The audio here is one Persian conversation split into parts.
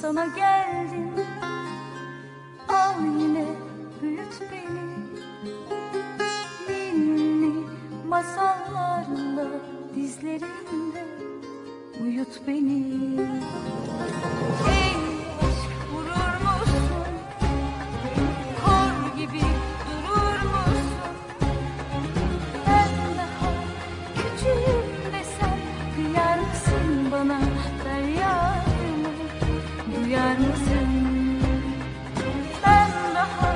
sana geldim. Al yine büyüt beni, ninni masallarla dizlerinde uyut beni. Ey aşk, vurur musun? Kor gibi durur musun? Ben daha küçüğüm desem kıyar mısın bana? Feryadımı duyar mısın? Ben daha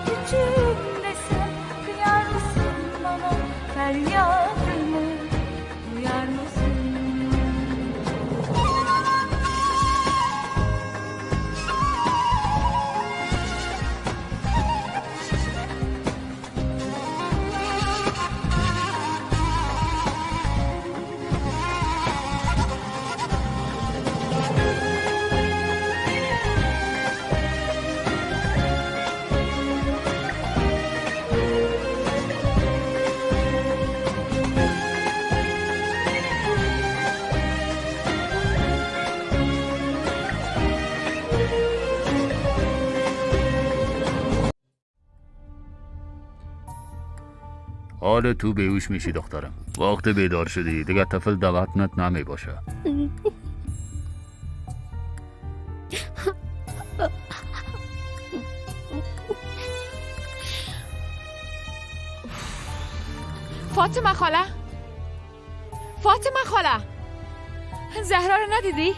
küçüğüm desem kıyar mısın bana? Feryadımı duyar mısın? حال تو بیهوش میشی دخترم. وقت بیدار شدی دیگه طفل دوتنت نمی باشه. فاطمه خاله، فاطمه خاله، زهرا رو ندیدی؟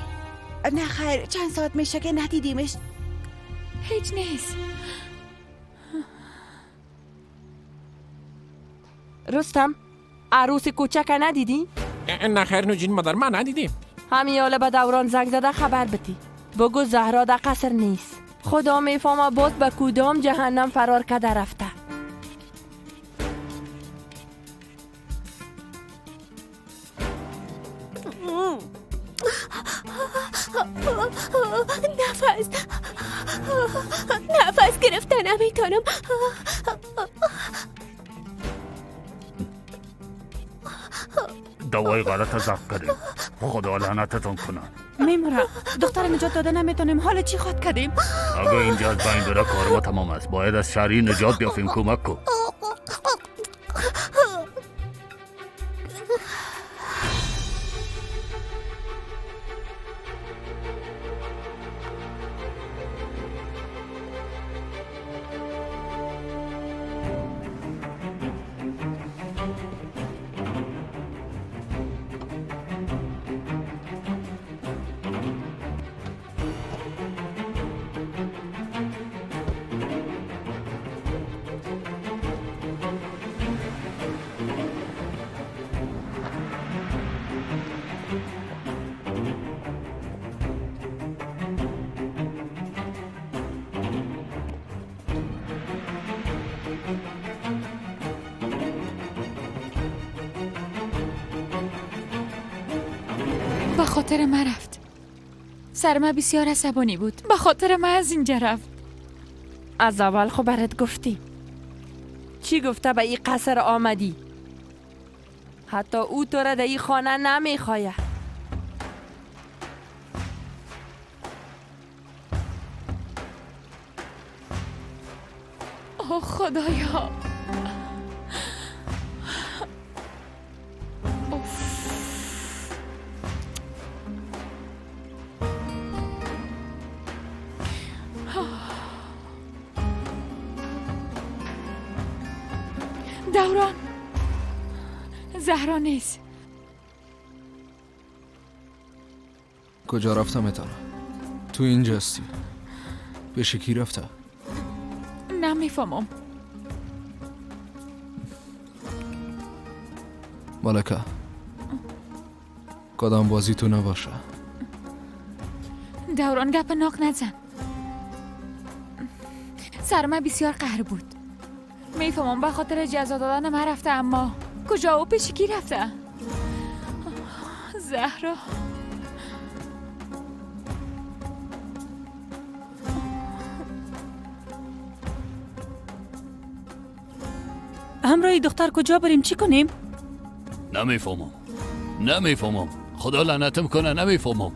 نه خیر، چند ساعت میشه که ندیدیمش. هیچ نیست. رستم، عروس کوچک ندیدی؟ نه خیر نوجین مادر، من ندیدیم. همین حالا به دوران زنگ زده خبر بدی. بگو زهرا در قصر نیست. خدا میفهمه باز به کدام جهنم فرار کرده رفته. نفس گرفته نمیتونم. دوای غلط زخم کردیم. خدا لعنتتون کنه. میمورم دختر نجات داده نمیتونیم. حالا چی خود کردیم؟ اگه اینجا از بین بره کار ما تمام است. باید از شهری نجات بیافیم. کمک کن. به خاطر من رفت. سر من بسیار عصبانی بود. به خاطر من از اینجا رفت. از اول خب برات گفتی. چی گفته به این قصر آمدی؟ حتی او تو را در این خانه نمیخواه. اوه خدایا. دوران، زهرا نیست. کجا رفتم اتانا؟ تو اینجاستی. پیش کی رفته؟ نمیفهمم. ملکه کدام بازی تو نباشه. دوران گپ ناک نزن. سر من بسیار قهر بود. میفهمم به خاطر جزا دادن من رفته، اما کجا و پیش کی رفته؟ زهرا. همراه دختر کجا بریم؟ چی کنیم؟ نمیفهمم. خدا لعنتم کنه. نمیفهمم.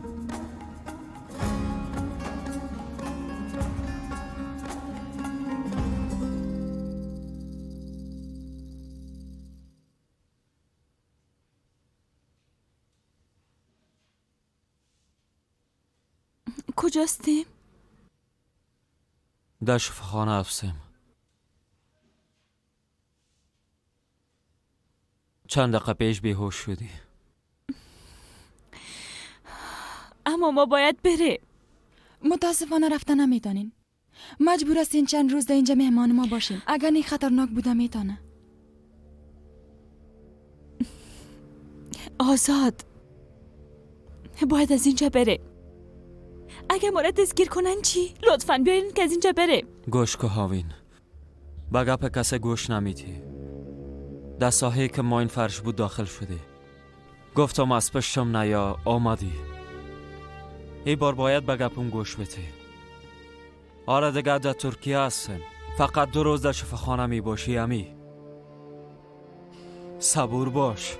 کجاستیم؟ در شفاخانه هستیم. چند دقیقه پیش بیهوش شدی. اما ما باید بره. متاسفانه رفتن نمیتونین. مجبور هستین چند روز در اینجا مهمان ما باشین. اگر این خطرناک بوده میتونه. آزاد باید از اینجا بره. اگه ما را دستگیر کنن چی؟ لطفاً بیاین که از اینجا بره. گوش که هاوین با گپ کسی گوش نمیتی. در ساحه که ما این فرش بود داخل شدی. گفتم از پشتم نیا آمدی. ای بار باید به گپم گوش بدی. آره دیگه در ترکیه هستم. فقط 2 روز در شفاخانه می باشی امی. صبور باش.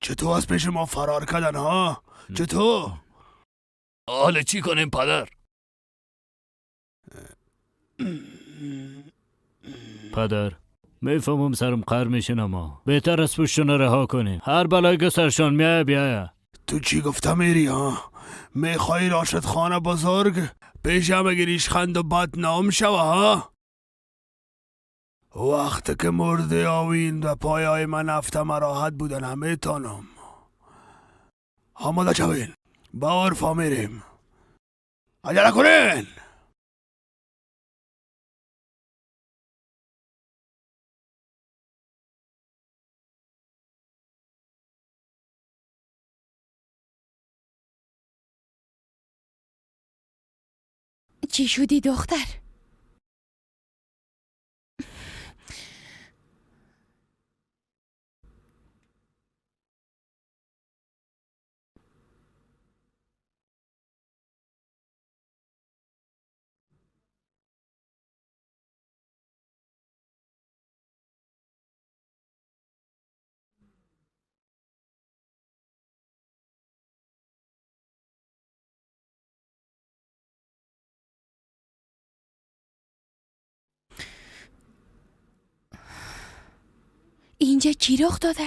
چطور از پیش ما فرار کردن ها؟ چطور؟ حالا چی کنیم پدر؟ پدر میفهمم سرم قر میشین اما بهتر از پشتون رها کنیم. هر بلایی که سرشان میایه بیایه. تو چی گفته میری ها؟ میخوای راشد خانه بزرگ پیش همه گریش خند و بدنام شوه ها؟ وقتی که مرده آوین و پایای من افتم راحت بودن همه تانم. آماده شوین با عرفا میریم. عجله کنین. چی شدی دختر؟ اینجا چی رخ داده؟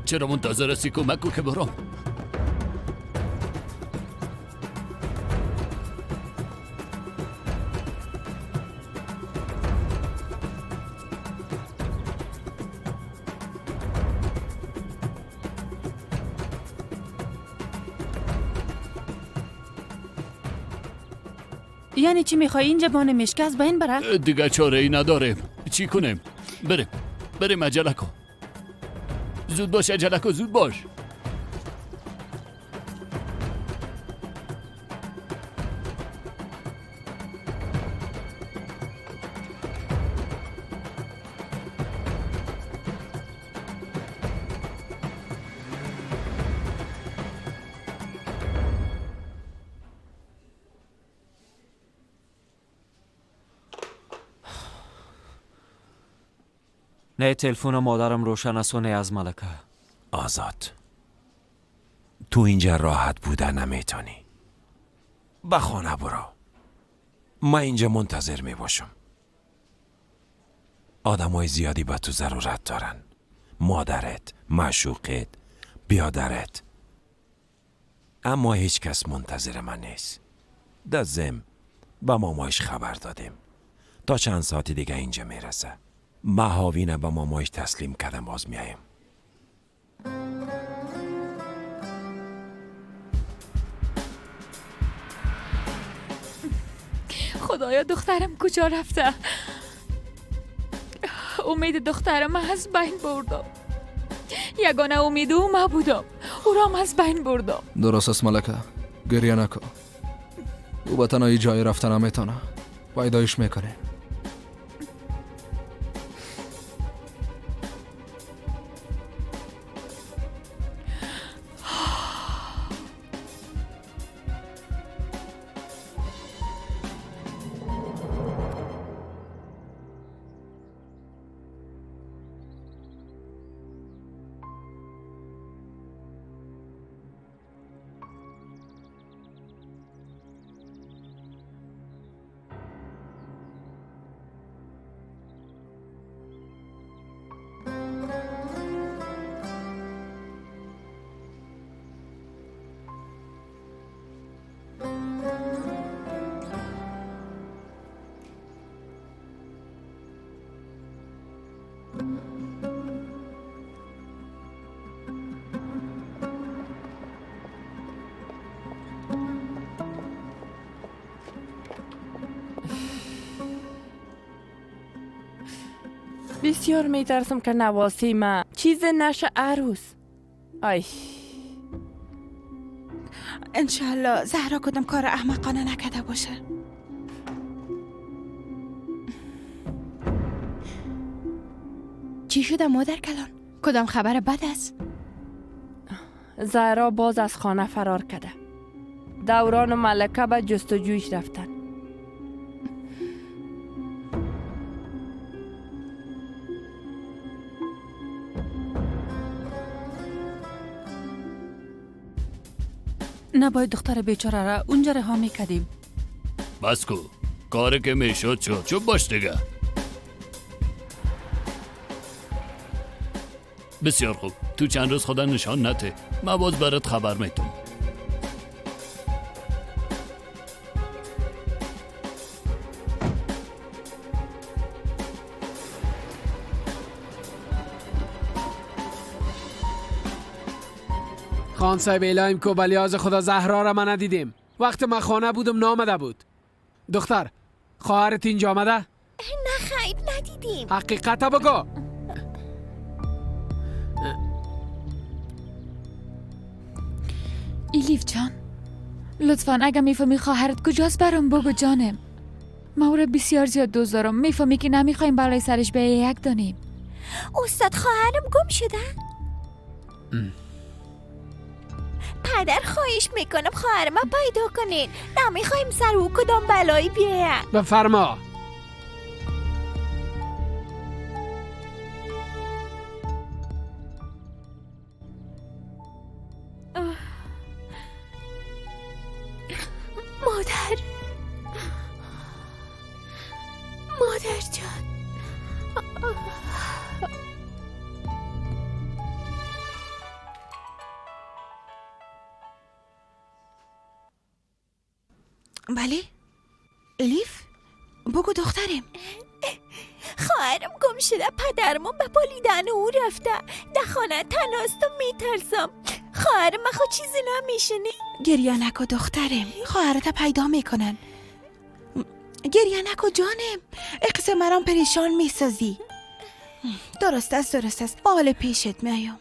چرا منتظر هستی کمک کو که برام؟ یعنی چی میخوای اینجا بانه مشکه از بین بره؟ دیگه چاره ای نداریم. چی کنیم؟ بریم عجله کن. زود باش عجله کن زود باش. نه تلفن مادرم روشن است و نه از ملکه. آزاد تو اینجا راحت بودن نمیتونی. به خانه برو. من اینجا منتظر می باشم. آدمای زیادی به تو ضرورت دارن. مادرت، معشوقت، بیادرت. اما هیچ کس منتظر من نیست. در ضمن به مامایش خبر دادیم تا چند ساعتی دیگه اینجا میرسه. مهاوینه به مامایش تسلیم کردم باز میایم. خدایا دخترم کجا رفته؟ امید دخترم از بین بردم. یگانه امید او ما بودم. او را از بین بردم. درست است ملکه. گریه نکن. او به تنهایی جای رفتن نمیتونه. پیدایش میکنه. بسیار میترسم که نواسیمه چیز نشه عروس. آی انشالله زهرا کدام کار احمقانه نکده باشه. چی شده مادر کلان؟ کدام خبر بد است؟ زهرا باز از خانه فرار کرده. دوران و ملکه به جستجویش رفتن. نباید دختر بیچاره را اونجا رها میکردیم. بس کو کاری که میشد شد. چوب باش دیگه. بسیار خوب. تو چند روز خدا نشان نده. من باز برات خبر میتونم. خان صاحب الهیم کو بلیاز خدا زهرا را من ندیدیم. وقت من خانه بودم نامده بود. دختر خواهرت اینجا آمده؟ نه خیر ندیدیم. حقیقت بگو. ایلیف جان لطفاً اگه میفهمی خواهرت کجاست برام بگو جانم. ما او را بسیار زیاد دوست دارم. میفهمی که نمیخوایم بالای سرش به یک دانیم. استاد خواهرم گم شده؟ پدر خواهش میکنم خواهرم پیدا کنین. نمیخوایم سر او کدام بلایی بیاید. بفرما. مادر جان. بله الیف بگو دخترم. خواهرم گم شده. پدرمون به پالیدن او رفته. در خانه تناست و میترسم. خواهرم خود چیزی نمیشنی؟ گریه نکو دخترم. خواهرت پیدا میکنن. گریه نکو جانم. اقصه مرام پریشان میسازی. درست است با حال پیشت میام.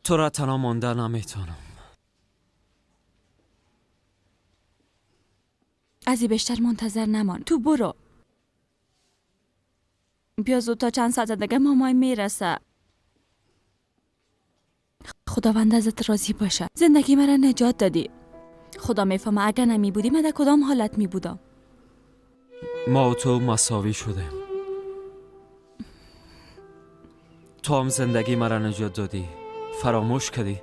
تو را تنها مانده نمیتونم. ازی بیشتر منتظر نمان. تو برو. بیا زود تا چند ساعت دیگه مامای میرسه. خداوند ازت راضی باشه. زندگی مرا نجات دادی. خدا میفهمه اگر نمی بودی من در کدام حالت می بودم. ما و تو مساوی شدیم. تو هم زندگی مرا نجات دادی. فراموش کردی.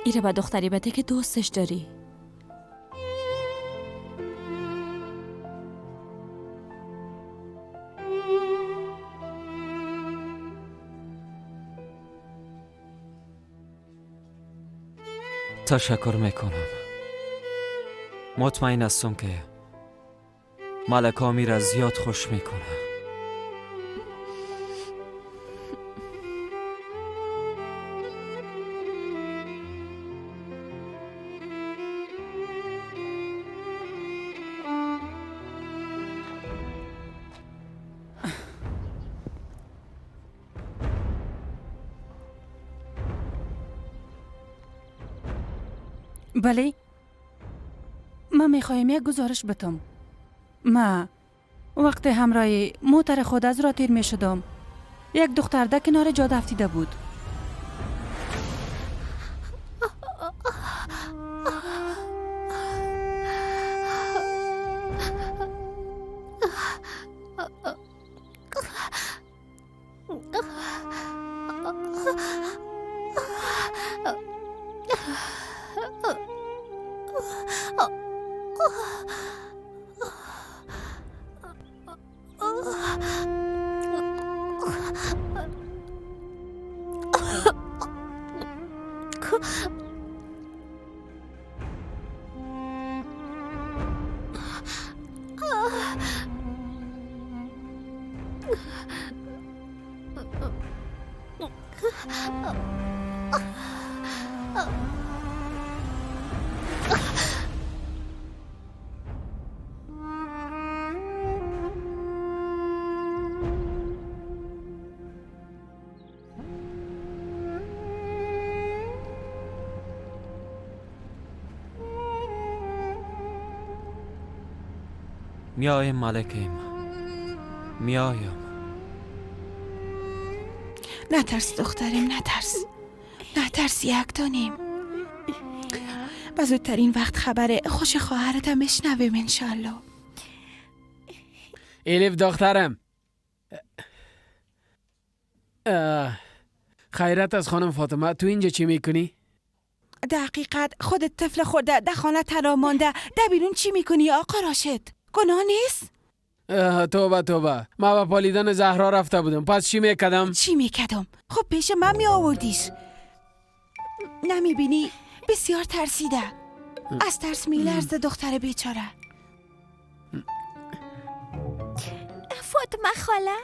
ایره با دختری بده که دوستش داری. تشکر میکنم. مطمئن هستم که ملکه میره زیاد خوش میکنه. بله من میخوایم یک گزارش بتم. ما وقت همراه موتر خود از را تیر میشدم. یک دختر در کنار جاده افتیده بود. میایم ملکیم، میایم. نترس دخترم، نترس یکتانیم. و زودترین وقت خبر خوش خواهرتم بشنویم انشالله. الیف دخترم. خیرت از خانم فاطمه، تو اینجا چی میکنی؟ دقیقاً خودت طفل خورده ده خانه تنها مانده ده بیرون چی میکنی آقا راشد؟ گناه نیست؟ توبه ما با پالیدن زهرا رفته بودم، پس چی میکدم؟ خب پیش من می آوردیش. نمیبینی بسیار ترسیده، از ترس میلرزه دختر بیچاره. فاطمه خاله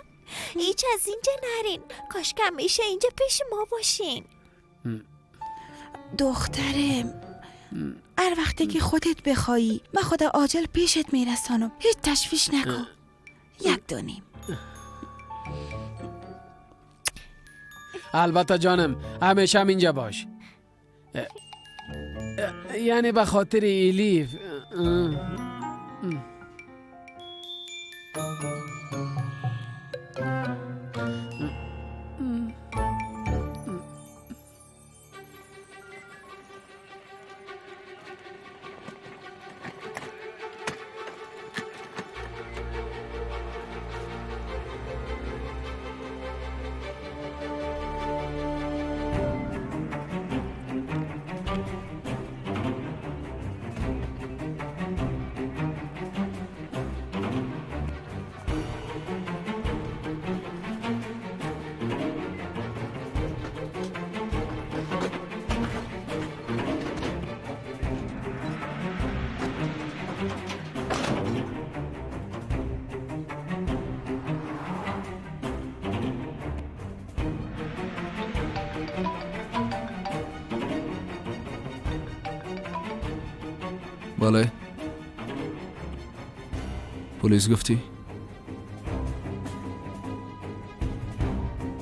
هیچ از اینجا نرین، کاش که همیشه اینجا پیش ما باشین. دخترم هر وقتی که خودت بخوایی من خدا عاجل پیشت میرسانم، هیچ تشویش نکن. یک دونیم. البته جانم، همیشه هم اینجا باش. یعنی به خاطر الیف. بله پلیس گفتی؟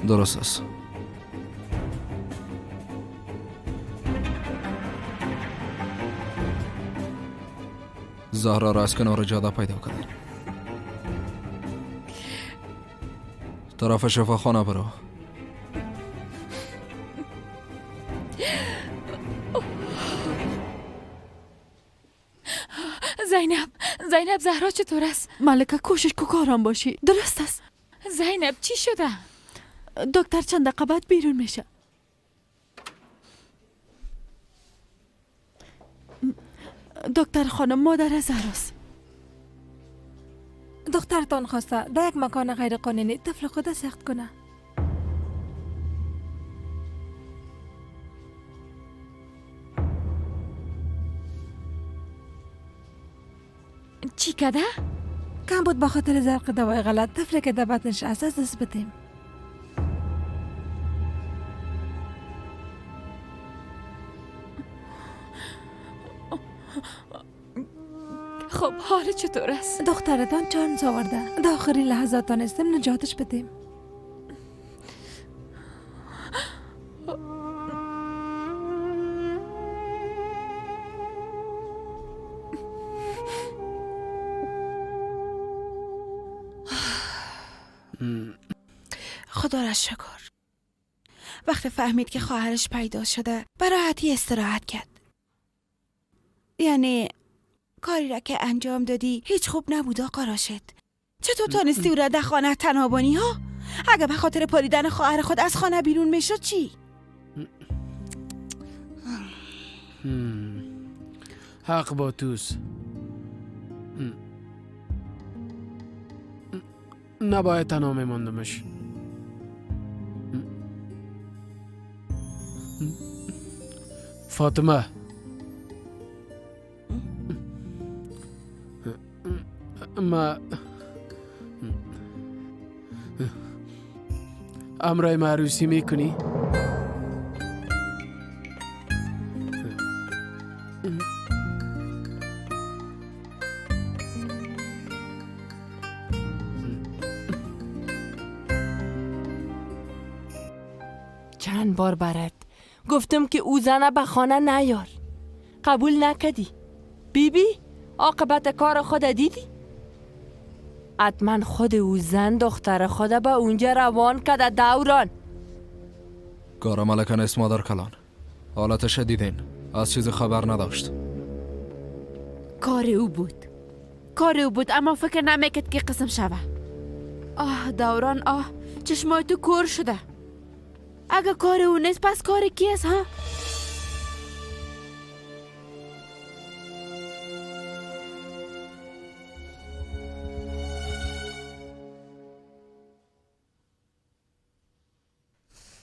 درست است. زهرا را از کنار جاده پیدا کردن. طرف شفاخانه برو. زینب زهرا چطور است؟ ملکه کوشش کو کارم باشی، درست است. زینب چی شده؟ دکتر چند دقیقه بعد بیرون میشه. دکتر خانم مادر زهراست. دخترتان خواسته در یک مکان غیر قانونی طفل خود سخت کنه. چی کده؟ کم بود با خاطر زرق دوای غلط طفل که در بطنش از دست بدیم. خب حال چطور است؟ دخترتان چانس آورده، در آخرین لحظات تانستیم نجاتش بدیم. خدا را شکر. وقتی فهمید که خواهرش پیدا شده به راحتی استراحت کرد. یعنی کاری را که انجام دادی هیچ خوب نبود آقا راشد. چطور تانستی او را در خانه تنها بانی ها؟ اگه به خاطر پریدن خواهر خود از خانه بیرون میشد چی؟ حق با توست. نباید تنها میماندمش. فاطمه ما امرای معروسی میکنی؟ چند بار برات گفتم که او زنه به خانه نیار، قبول نکدی. بیبی عاقبت کار خود دیدی؟ حتما خود او زن دختر خود به اونجا روان کده. دوران گارا ملکه نیست مادر کلان. حالتش دیدین، از چیز خبر نداشت. کار او بود اما فکر نمیکرد که قسم شوه. آه دوران، آه چشمای تو کور شده. اگه کار او نیست پس کار کی است ها؟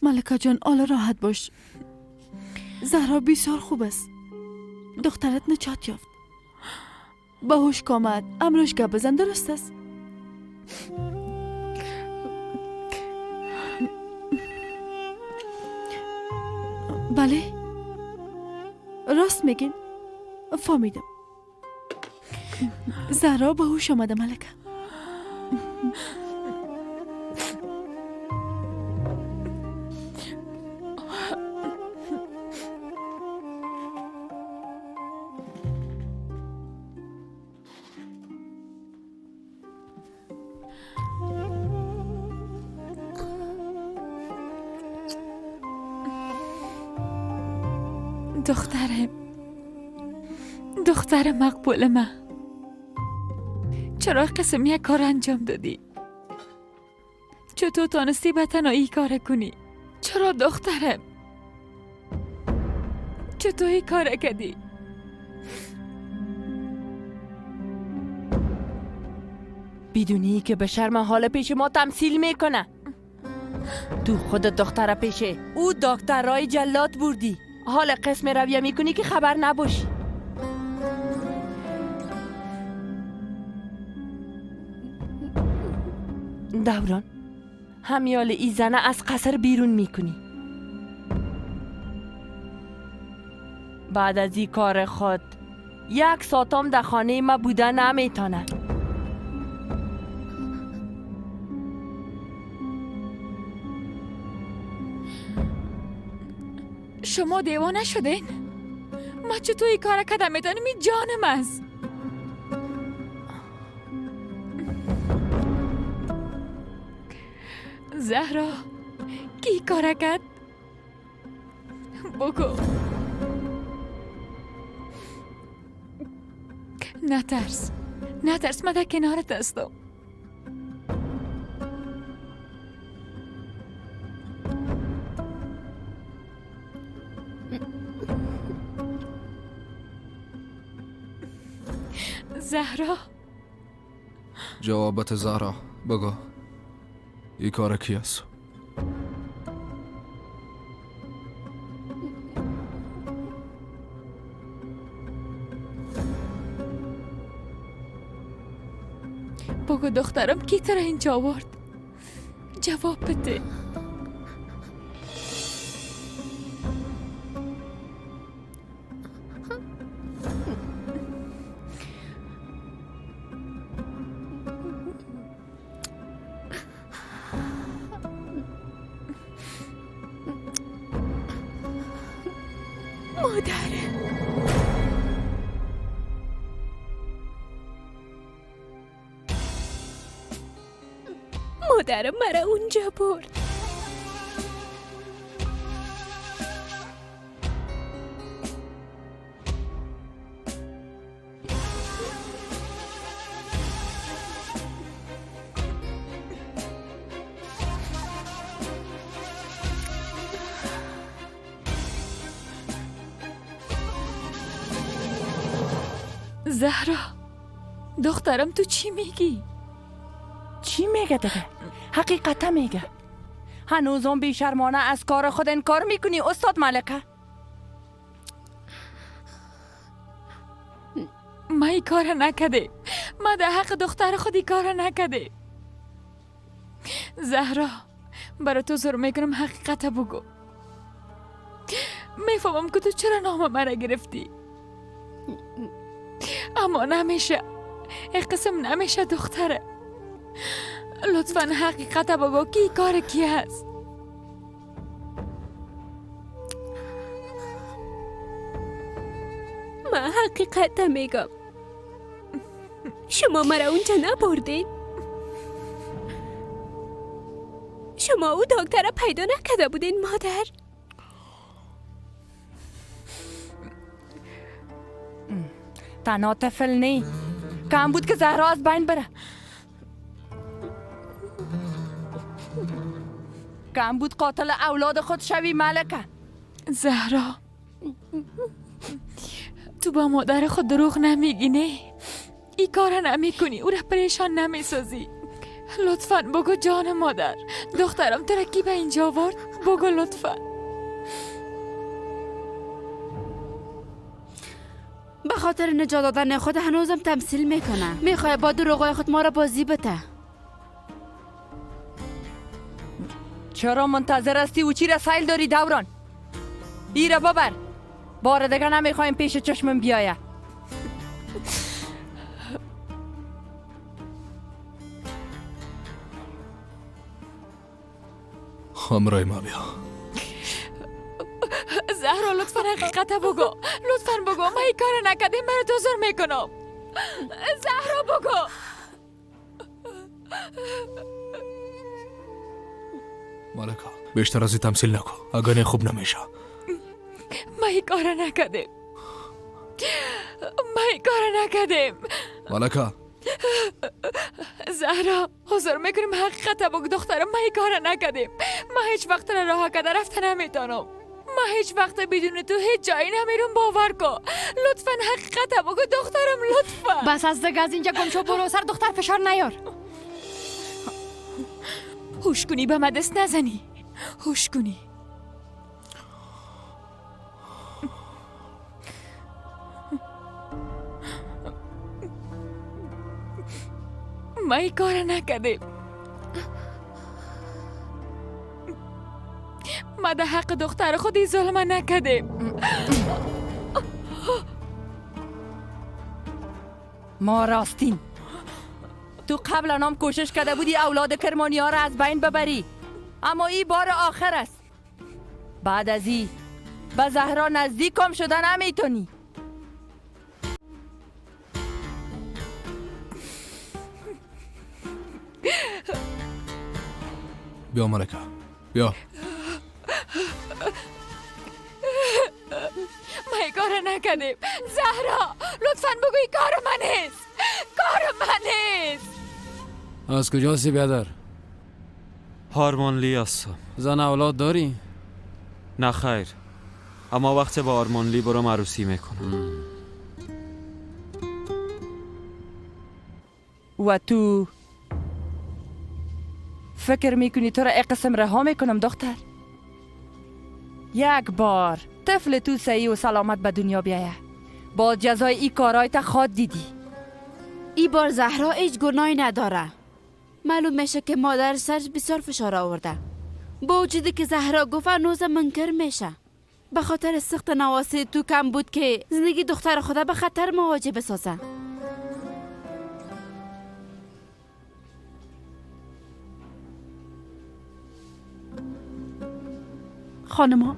ملکه جان حالا راحت باش. زهرا بسیار خوب است. دخترت نجات یافت. به هوش آمد. امروز گپ بزن، درست است؟ بله راست میگین. فهمیدم. زهرا به هوش آمده ملکه. دختر مقبول من، چرا قسم یک کار انجام دادی؟ چطور تانستی به تنهایی کار کنی؟ چرا دخترم؟ چطور این کار کردی؟ بدونی که به شرم حال پیش ما تمثیل میکنه. تو خود دختر پیشه او دکترای جلات بردی، حال قسم رویه میکنی که خبر نباشی. دوران همیال ای زنه از قصر بیرون میکنی. بعد از این کار خود یک ساعتم در خانه ما بوده نمیتونه. شما دیوانه شدین؟ ما چطور این کار کردم میتونیم؟ این جانم است. زهرا کی کار کرد؟ بگو. نترس من در کنارت هستم. زهرا جوابت زهرا بگو، این کار کی است؟ بگو دخترم کی تو را اینجا آورد؟ جواب بده. مادرم مرا اونجا برد. زهرا دخترم تو چی میگی؟ چی میگه دیگه؟ حقیقتا میگه. هنوزم بیشرمانه از کار خود انکار میکنی استاد ملکه؟ ما ای کار نکده. ما در حق دختر خودی کار نکده. زهرا برای تو زور میکنم حقیقت بگو. میفهمم که تو چرا نام مرا گرفتی، اما نمیشه. این قسم نمیشه دختره. لطفاً حقیقت بگو کی کار کی هست. من حقیقت میگم، شما مرا اونجا نبردین. شما او دکتر را پیدا نکرده بودین مادر؟ تنها طفل نی، کم بود که زهرا از بین بره. کم بود قاتل اولاد خود شوی ملکه. زهرا، تو با مادر خود دروغ نمیگی نه؟ این کار نمیکنی، او را پریشان نمیسازی. لطفاً بگو جان مادر، دخترم ترکی به اینجا آورد، بگو لطفاً. به خاطر نجات دادن خود هنوزم تمثیل میکنه. میخوای با دروغای خود ما را بازی بده. چرا منتظر هستی و چی رسایل داری دوران؟ ایره ببر، بار دیگه نمیخوایم پیش چشمم بیایه. همراه ما بیا. زهرا لطفاً حقیقت بگو، لطفاً بگو من این کار نکردیم، من تو زور میکنم. زهرا بگو. ملکا بیشتر از این تمثیل نکن، اگر نه خوب نمیشه. من این کار نکردیم، من این کار نکردیم. ملکا زهرا حضور میکنیم حقیقت بگو دخترم، من این کار نکردیم. من هیچ وقت راه کده رفته نمیتونم. من هیچ وقت بدون تو هیچ جایی نمیرم، باور کن. لطفا حقیقت بگو دخترم، لطفا. بس از دیگه از اینجا گم شو، برو سر دختر فشار نیار. هوش کنی به من دست نزنی، هوش کنی. ما این کار نکردیم. ما در حق دختر خودی ظلم نکردیم. ما راستین. تو قبل هم کوشش کرده بودی اولاد کرمانی ها را از بین ببری، اما این بار آخر است. بعد از این به زهرا نزدیک هم شده نمیتونی. بیا ملکا بیا. ما این کار نکردیم. زهرا لطفاً بگو این کار من نیست، کار من نیست. از کجاسی بیادر؟ هارمونلی هستم. زن اولاد داری؟ نه خیر، اما وقت با هارمونلی برام عروسی میکنم. و تو فکر میکنی تو را یک قسم رها میکنم دختر؟ یک بار طفل تو صحیح و سلامت به دنیا بیایه، با جزای ای کارهای تا خود دیدی. ای بار زهرا هیچ گناهی نداره. معلوم میشه که مادر سرش بسیار فشار آورده. با وجودی که زهرا گفت هنوز منکر میشه. به خاطر سخت نواسی تو کم بود که زندگی دختر خدا به خطر مواجه بسازه. خانما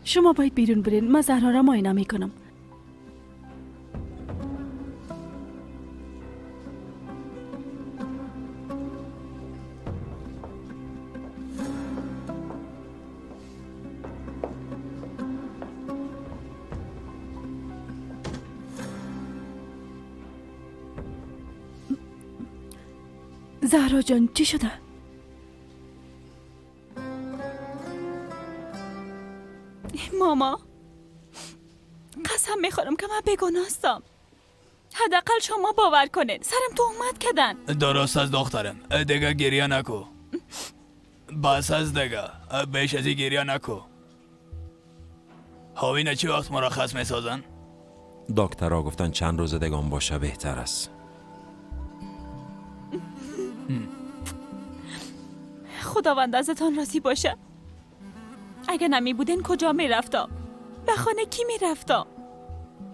شما باید بیرون برین، من زهرا را معاینه میکنم. زهرا جان چی شده؟ ماما قسم میخورم که من بیگناه هستم. حداقل شما باور کنین، سرم تهمت کردن. درست از دخترم، دیگه گریه نکو. بس از دیگه، بیش از این گریه نکو. هاوینه چی وقت مرخص میسازن؟ دکترها گفتن چند روز دگان باشه بهتر است. خداوند ازتان راضی باشه. اگه نمی بودین کجا میرفتم؟ به خانه کی میرفتم؟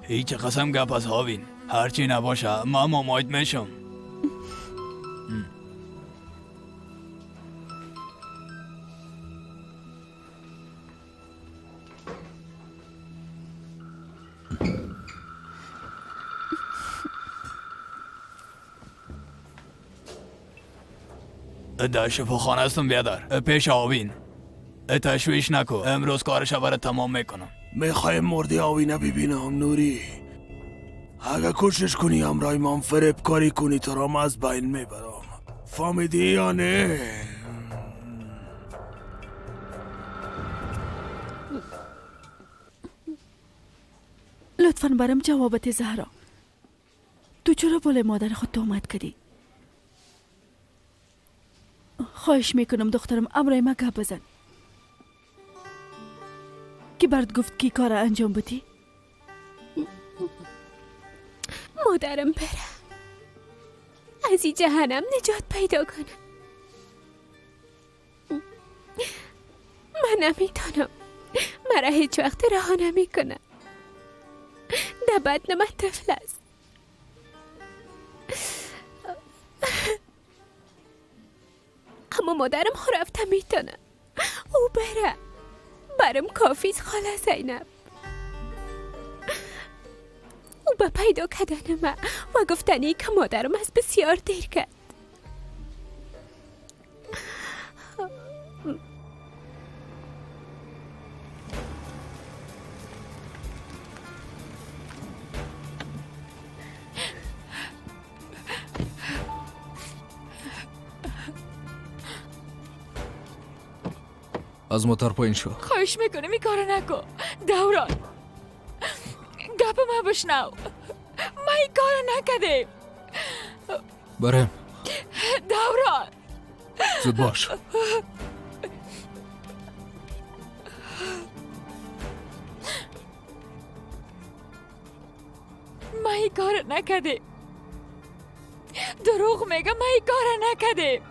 هیچ قسم گپ از هاوین، هرچی نباشه من مامایت میشم. در شفاخانه هستم بیادر. پیش آوین. تشویش نکو، امروز کارش برای تمام میکنم. میخوای مردی آوینه ببینم نوری. اگه کوشش کنی همراه من فریب کاری کنی تو را از بین میبرم. فهمیدی یا نه؟ لطفاً برام جوابت زهرا. تو چرا بالای مادر خود تهمت کردی؟ خواهش میکنم دخترم امرای ما گپ بزن. کی برات گفت کی کار انجام بدی؟ مادرم بره از این جهنم نجات پیدا کنم. من نمیتونم. مرا هیچ وقت رها نمیکنه. در بدن من طفل است. اما مادرم ها رفته میتونه. او بره. برام کافیست خاله زینب. او به پیدا کردن من و گفتنی که مادرم از بسیار دیر کرد. از موتر پایین شو. خواهش میکنم این کار نکن دوران. گپ ما بشنو. ما این کار نکردیم. بریم. دوران زود باش. ما این کار نکردیم. دروغ میگم ما این کار نکردیم.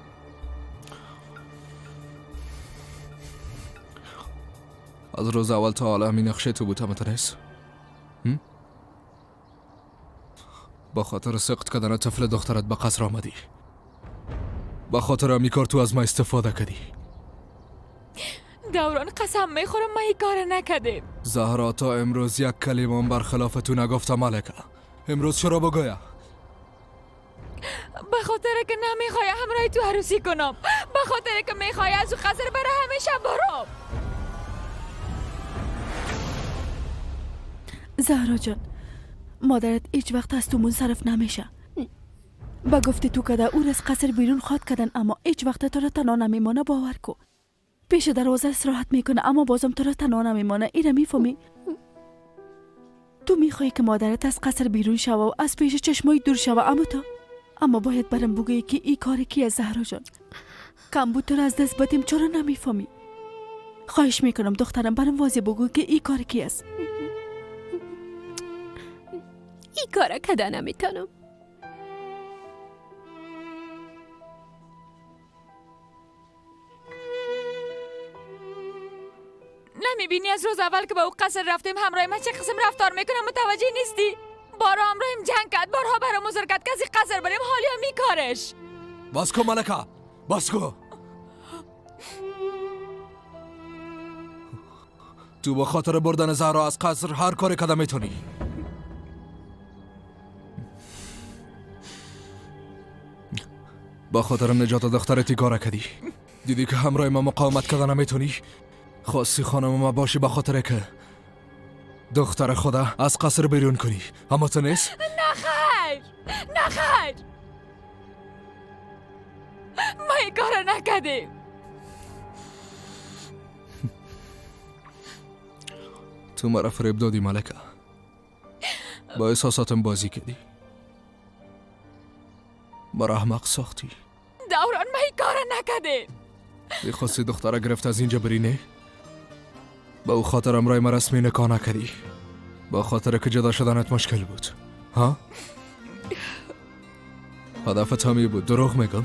از روز اول تا حالا همین نقشه تو بود همه نیست؟ با خاطر سقط کردن طفل دخترت به قصر آمدی. با خاطر همی کار تو از ما استفاده کردی. دوران قسم میخورم ما این کار نکردیم. زهرا تا امروز یک کلمه برخلاف تو نگفتم ملکه. امروز چرا بگویم؟ به خاطر که نمیخوای همراه تو عروسی کنم. به خاطر که میخوای از او قصر برای همیشه برم. زهرا جان، مادرت هیچ وقت از تو منصرف نمیشه. با گفتی تو کده او از قصر بیرون خواد کردن اما هیچ وقت تو را تنها نمیمانه. باور کو پیش دروازه استراحت میکنه اما بازم تو را تنها نمیمانه. ایره میفهمی؟ تو میخوایی که مادرت از قصر بیرون شوه و از پیش چشمای دور شوه اما باید برم بگویی که این کار کیه زهرا جان؟ کم بود تو را از دست بدیم چرا نمیفهمی؟ خواهش میکنم دخترم برام واضح بگو که این کار کی است. این کارا کدا نمیتونم. نمیبینی از روز اول که به او قصر رفتیم همراه ما چه قسم رفتار میکنم متوجه نیستی؟ بارا همراهیم جنگ کرد، بارها برام مزر کرد که از این قصر بریم حالی هم میکارش. باز کن ملکه، باز کن. تو با خاطر بردن زهرا از قصر هر کاری کده میتونی. با خاطر نجات دخترتی کار کردی. دیدی که همراه ما مقاومت کردن نمیتونی. خواستی خانم ما باشی با خاطر که دختر خدا از قصر بیرون کنی اما تو نیست؟ نخیر نخیر ما این کار نکردیم. تو مرا فریب دادی ملکه. با احساساتم بازی کردی. مرا احمق ساختی. دوران ما این کار نکردیم. خواستی دختره گرفت از اینجا بری نه؟ با او خاطر امرای ما رسمی نکاح نکردی. با خاطر که جدا شدنت مشکل بود ها؟ هدفت همی بود دروغ میگم؟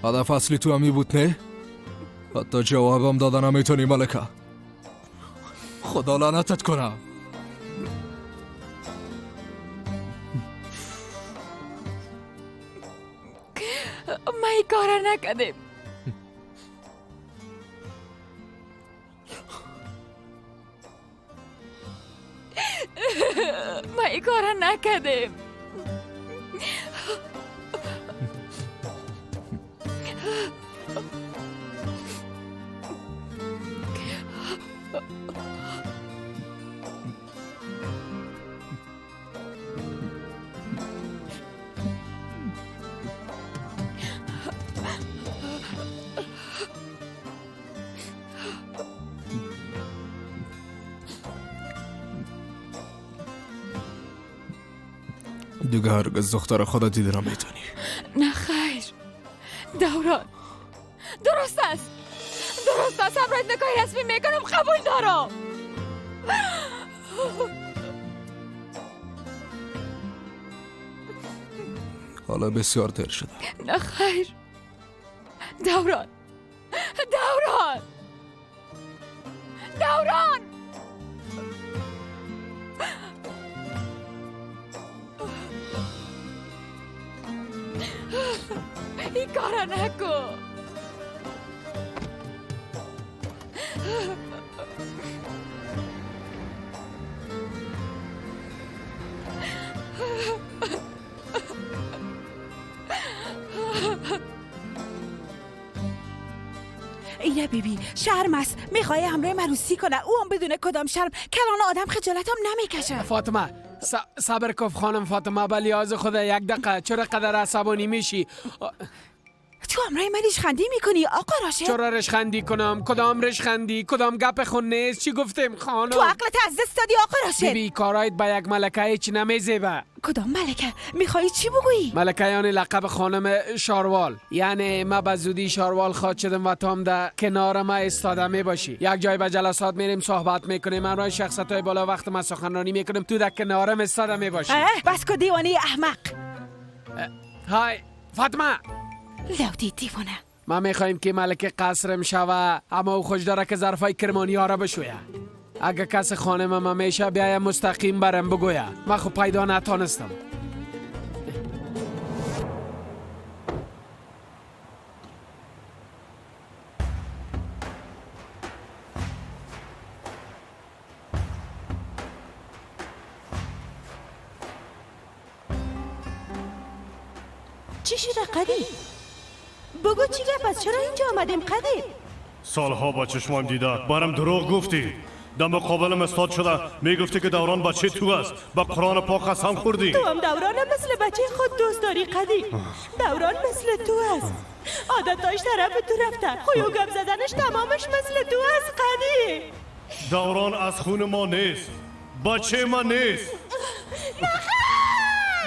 هدف اصلی تو همی بود نه؟ حتی جوابم دادن نمیتونی ملکه. خدا لعنتت کنم. ما این کار نکردیم. ما این کار نکردیم. دیگه هرگز دختر خدا دیده نمیتونی. نه خیر دوران، درست است همراهت نکاح رسمی میکنم، قبول دارم. حالا بسیار دیر شده. نه خیر دوران این کارا نکن. ایره بیبی شرم است، میخوای همراه من روسی کنه، او هم بدون کدام شرم کلان آدم خجالت هم نمیکشه. فاطمه صبر کن خانم فاطمه، به لیاز خدا یک دقیقه. چرا قدر عصبانی میشی؟ تو همراه من ریشخندی میکنی آقا راشد؟ چرا ریشخندی کنم؟ کدام ریشخندی؟ کدام گپ خون نیست؟ چی گفتیم خانم؟ تو عقلت از دست دادی آقا راشد. بیبی کارایت به یک ملکه هیچ نمیزیبه. کدام ملکه؟ میخوایی چی بگویی؟ ملکه یعنی لقب خانم شاروال. یعنی ما به زودی شاروال خواد شدم و تام ده کنار ما استاده می باشی. یک جای به جلسات میریم صحبت میکنیم، همراه شخصیت های بالا وقت ما سخنرانی میکنیم، تو در کنارم استاده می باشی. بس که دیوانه احمق. های فاطمه لودی دیوانه. ما میخوایم که ملکه قصرم شوه، اما او خوش داره که ظرفای کرمانی ها را بشویه. اگه کس خانم ما میشه بیایم مستقیم برم بگویه. من خب پیدا نتانستم. چی شده قدیر؟ بگو چی گپ است؟ چرا اینجا آمدیم قدیر؟ سالها با چشمام دیده برام دروغ گفتی. در مقابلم استاد شده میگفتی که دوران بچه تو است. با قرآن پاک قسم خوردی. تو هم دوران مثل بچه خود دوست داری قدیر. دوران مثل تو است. عادتاش طرف تو رفته، خوی و گپ زدنش تمامش مثل تو است قدیر. دوران از خون ما نیست، بچه ما نیست.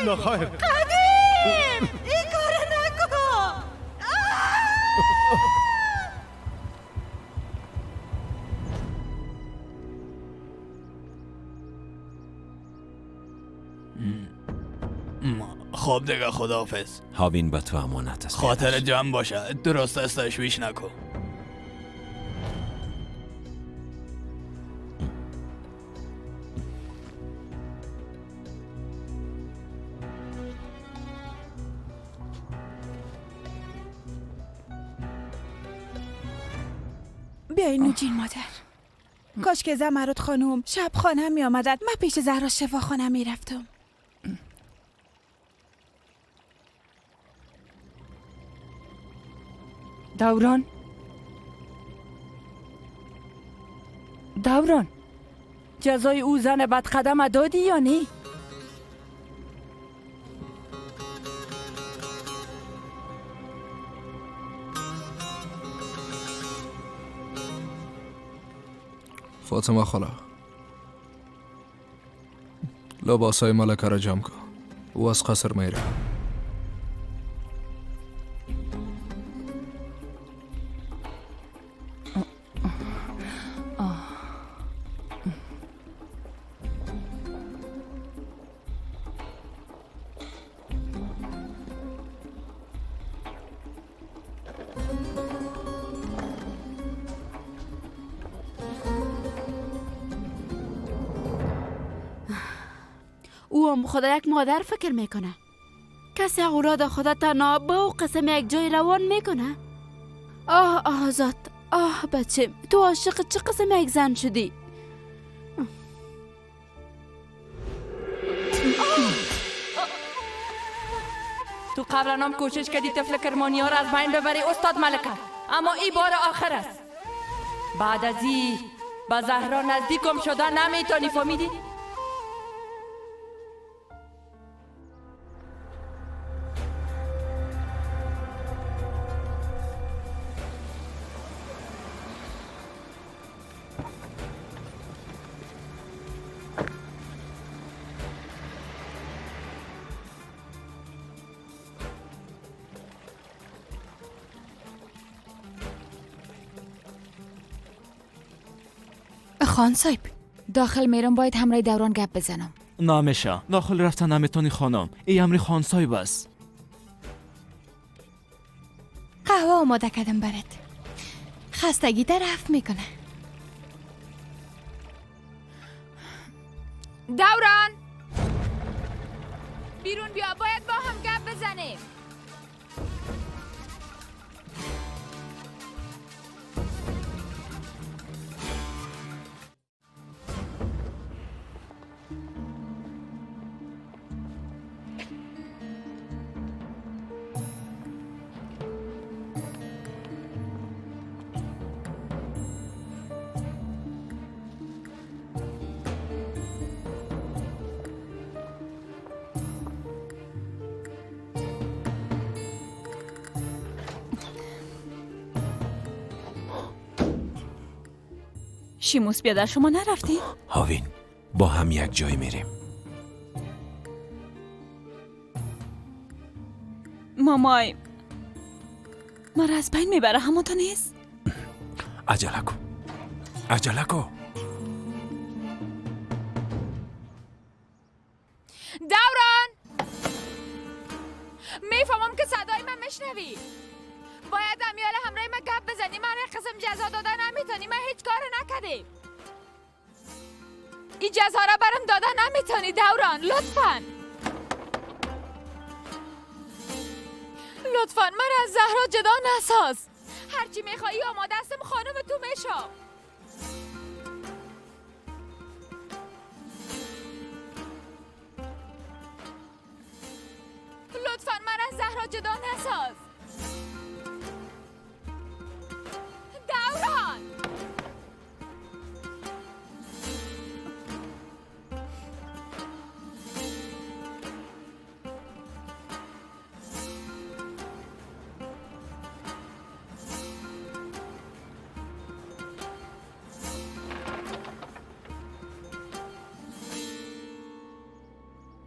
نه خیر قدیر این کار نکن. خب دیگه خداحافظ. هاوین به تو امانت است. خاطر جمع باشه، درست است، تشویش نکن. بیاین نوجین مادر. کاش که زمرد خانوم شب خانم می آمدن، من پیش زهرا شفا خانم می رفتم. دوران جزای او زن بد قدم دادی یا نی؟ فاطمه خاله لباسای ملکه را جمع کن، او از قصر میره. او هم خدا یک مادر فکر میکنه. کسی اولاد خدا تنها به او قسم یک جای روان میکنه. آه آزاد، آه بچه، تو عاشق چه قسم یک زن شدی؟ تو قبلا هم کوشش کردی طفل کرمانی ها را از بین ببری استاد ملکه، اما این بار آخر است. بعد از این به زهرا نزدیکم شده نمیتونی، فهمیدی؟ خان صاحب داخل میرم، باید همراه دوران گپ بزنم. نمیشه، داخل رفتن نمیتونی خانم، ای امری خان صاحب است. قهوه آماده کردم برات، خستگی در رفت میکنه. دوران بیرون بیا، باید با هم گپ بزنیم. شیموس بیادر شما نرفتین؟ هاوین با هم یک جای میریم. مامای ما را از بین میبره، همونطور نیست؟ عجله کن، عجله کن. دوران میفهمم که صدای من میشنوی، باید امیال همراه من گپ بزنی. من یک قسم جزا دادن نمیتونی، من هیچ کار نکردیم. این جزا را برم دادن نمیتونی دوران، لطفاً لطفاً من از زهرا جدا نساز. هرچی میخوایی آماده هستم، خانم تو میشو. لطفاً من از زهرا جدا نساز دوران.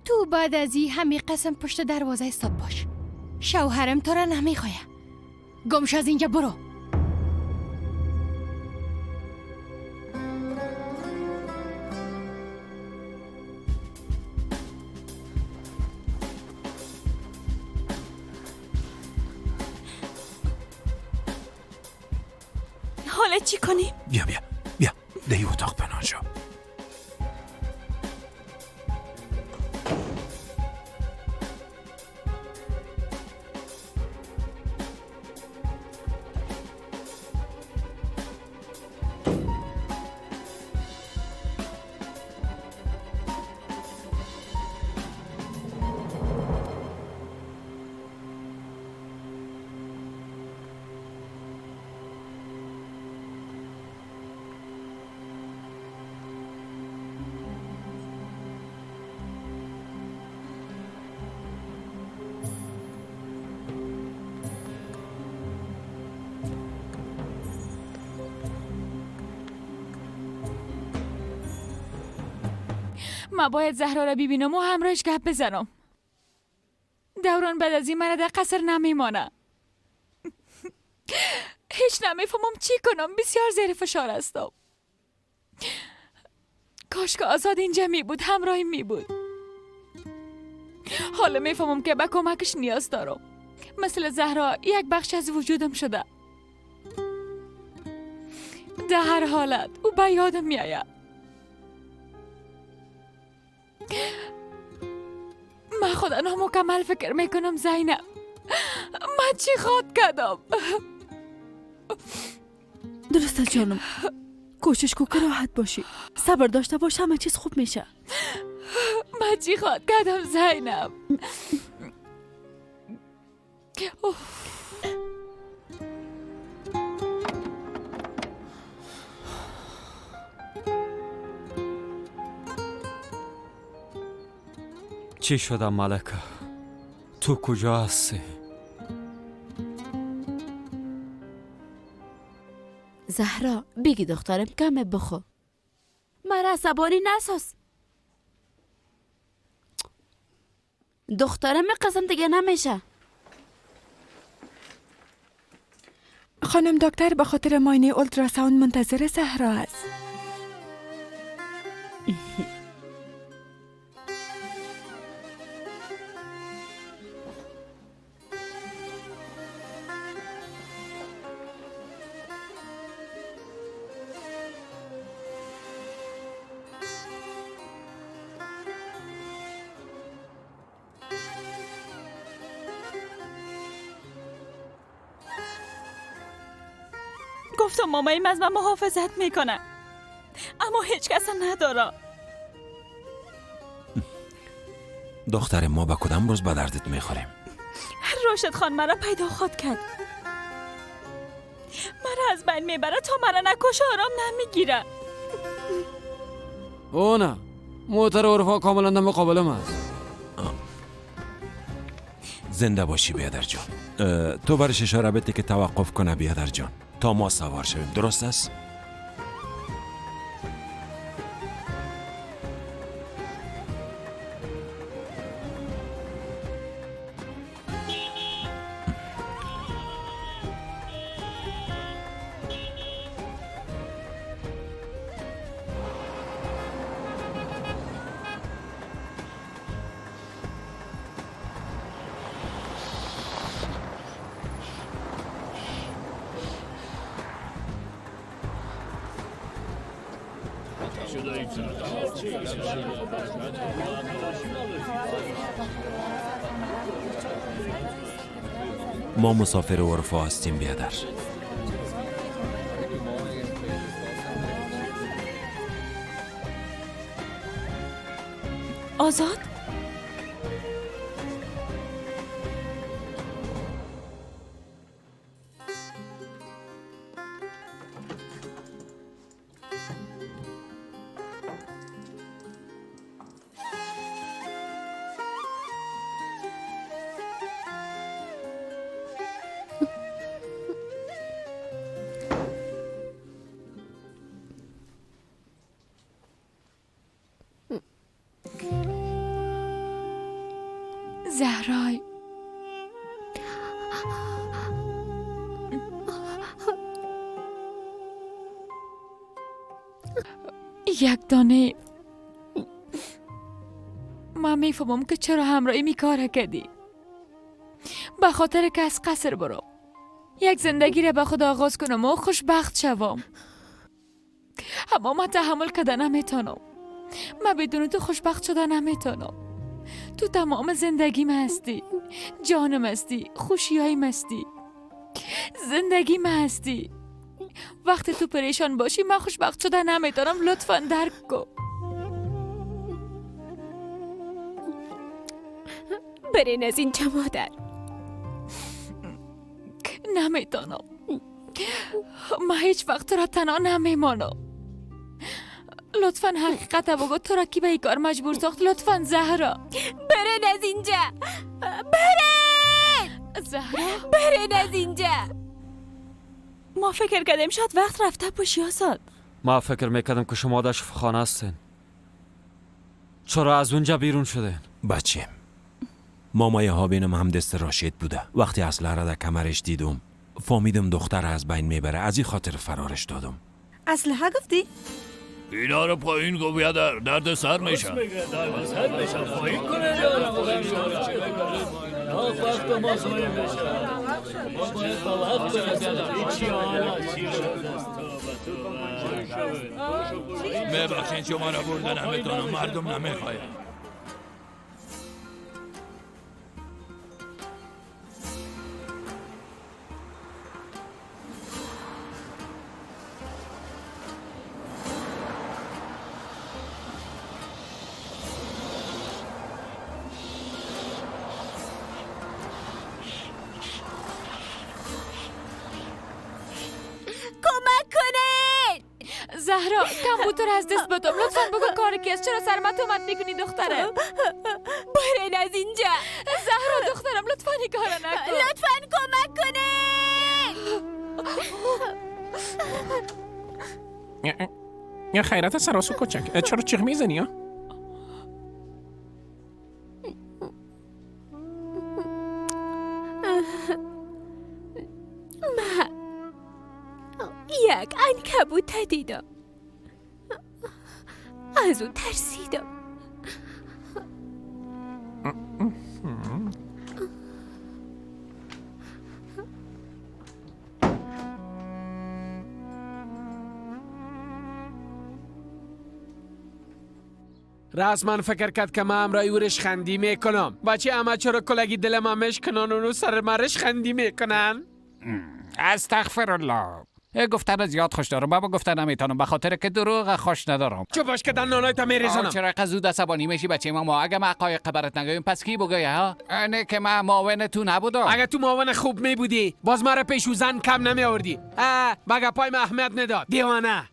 تو بعد از این همی قسم پشت دروازه استاد باش. شوهرم تو را نمیخواه. گمش از اینجا برو. حالا چی کنیم؟ بیا بیا بیا، دی اتاق پنهان شو. ما باید زهرا را ببینم و همراهش گپ بزنم. دوران بعد از این من در قصر نمیمانه. هیچ نمیفهمم چی کنم، بسیار زیر فشار هستم. کاش که آزاد اینجا می بود، همراهی می بود. حالا میفهمم که به کمکش نیاز دارم. مثل زهرا یک بخش از وجودم شده. در هر حالت او به یادم میآید. من خدا نامکمل فکر میکنم زینب، من چی خود کردم؟ درست است جانم، کوشش کن که راحت باشی، صبر داشته باش، همه چیز خوب میشه. من چی خود کردم زینب؟ چی شده ملکه؟ تو کجا هستی؟ زهرا بگی دخترم کمه بخو. مرا عصبانی نساز. دخترم قسم دیگه نمیشه. خانم دکتر به خاطر معاینه اولتراساوند منتظر زهرا است. گفتم مامایم از من محافظت میکنه اما هیچ کس نداره. دختر ما به کدام روز به دردت میخوریم؟ راشد خان مرا پیدا خود کرد. مرا از بین میبره تا مرا نکشه آرام نمیگیره. او نه موتر عرفا کاملا در مقابلم است. زنده باشی بیادر جان. تو برش اشاره بده که توقف کنه بیادر جان تا ما سوار شویم. درست است؟ ما مسافر عرفا هستیم بیادر. آزاد؟ زهرای یک دانه من میفهمم که چرا همراهی میکاره کردی. به خاطر که از قصر برو یک زندگی را به خود آغاز کنم و خوشبخت شوم. اما من تحمل کردن نمیتونم. من بدون تو خوشبخت شدن نمیتونم. تو تمام زندگیم هستی، جانم هستی، خوشیایم هستی، زندگیم هستی. وقتی تو پریشان باشی من خوشبخت شدن نمیتونم. لطفاً درک کن. برین از اینجا مادر. نمیتونم. من هیچ وقت تو را تنها نمیمانم. لطفاً حقیقت بگو تو را کی به این کار مجبور ساخت؟ لطفاً زهرا برین از اینجا. برین زهرا برین از اینجا. ما فکر کردیم شاید وقت رفته باشی آزاد. ما فکر میکردم که شما در شفاخانه هستین. چرا از اونجا بیرون شدین؟ بچه مامای هابینم هم دست راشد بوده. وقتی اسلحه را در کمرش دیدم فهمیدم دختر از بین میبره. از این خاطر فرارش دادم. اسلحه گفتی؟ اینا رو پایین گو بیادر، درد سر میشن. درد سر میشن پایین کنه. وقت ما سویم بشن. ما باید با وقت برسن. چی آنا میبخشین شما را بردن همتونم. مردم نمیخوایم. زهرا کامپیوتر از دست بدم. لطفاً بگو کار کیست؟ چرا سر من تهمت میکنی دخترم؟ برین از اینجا. زهرا دخترم لطفاً این کارو نکن. لطفاً کمک کنه. یا خیرت سراسو کوچک چرا چیغ میزنی ها؟ من یک عنکبوت دیدم. از اون ترسیدم. رسما فکر کرد که من امرای اورش خندی میکنم. بچه اما چرا کلگی دل من مشکنن و سر مرش خندی میکنن؟ استغفرالله. گفتن زیاد خوش دارم. بابا گفتن نمیتونم به خاطر که دروغ خوش ندارم. چو باش که نانای تا میریزنم. چرا قزود عصبانی میشی بچه ما؟ اگه ما حقایق برات نگویم پس کی بگه ها؟ نه که من معاون تو نبودم. اگه تو معاون خوب میبودی باز مرا پیش زن کم نمی آوردی. بگه پای من اهمیت نداد دیوانه.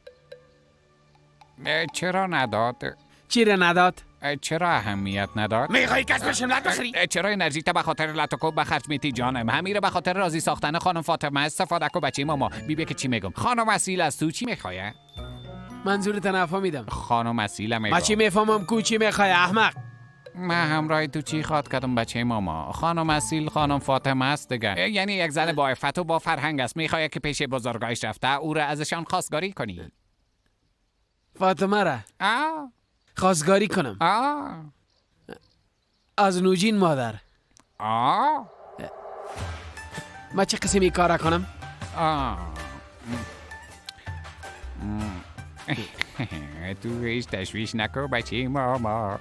چرا نداد؟ چی را نداد؟ چرا اهمیت نداد؟ میخوایی کس بشم لط بخری؟ چرا انرژی تا به خاطر لطکو بخرج میتی جانم؟ همیره به خاطر راضی ساختن خانم فاطمه استفاده کو بچه ماما. بیبی که چی میگم؟ خانم اصیل از تو چی میخواه؟ منظورت نفهمیدم. خانم اصیل میگم. بچه میفهمم کو چی میخواه احمق. من همراه تو چی خواد کردم بچه ماما؟ خانم اصیل خانم فاطمه است دیگه. یعنی یک زن با عفت و با فرهنگ است. میخواه که پیش بزرگایش رفته او را ازشان خواستگاری کنی. فاطمه را خواستگاری کنم. از نوجین مادر. ما چه قسمی کار کنم؟ تو هیچ تشویش نکن بچه ماما.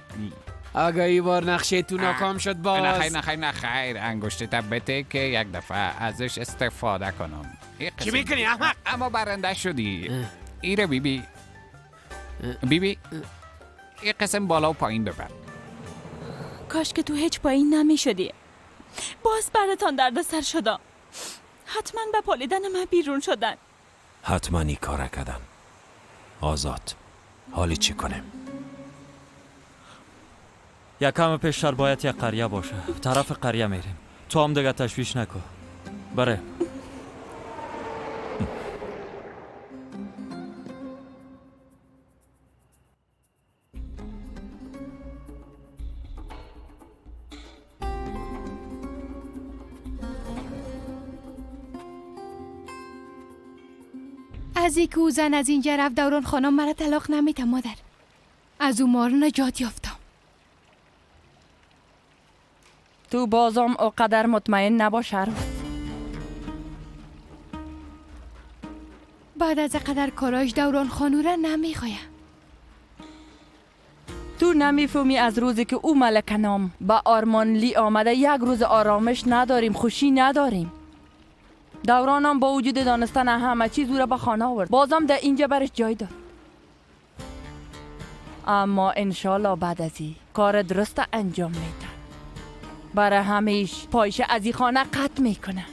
اگه ای بار نقشه تو ناکام شد باز. نخیر انگشت بته که یک دفعه ازش استفاده کنم. چی میکنی احمق؟ اما برنده شدی. ایره بیبی این قسم بالا و پایین ببر. کاش که تو هیچ پایین نمی شدی. باز براتان درد سر شدم. حتما به پالیدن من بیرون شدن. حتما ای کار کردن. آزاد حالی چی کنیم؟ یک کم پیشتر باید یک قریه باشه. طرف قریه میریم. تو هم دیگه تشویش نکن. بره. از اینکه او زن از اینجا رفت دوران خانم مرا طلاق نمیده مادر. از او مار نجات یافتم. تو بازم اقدر مطمئن نباش عروس. بعد از قدر کاراش دوران خانو را نمیخوایم. تو نمیفهمی از روزی که او ملک نام با آرمانلی آمده یک روز آرامش نداریم، خوشی نداریم. دورانم با وجود دانستن همه چیز او را به خانه آورد. بازم در اینجا برش جای داد. اما انشالله بعد از این کار درست انجام میده. برای همیش پایشه از این خانه قطع میکنه.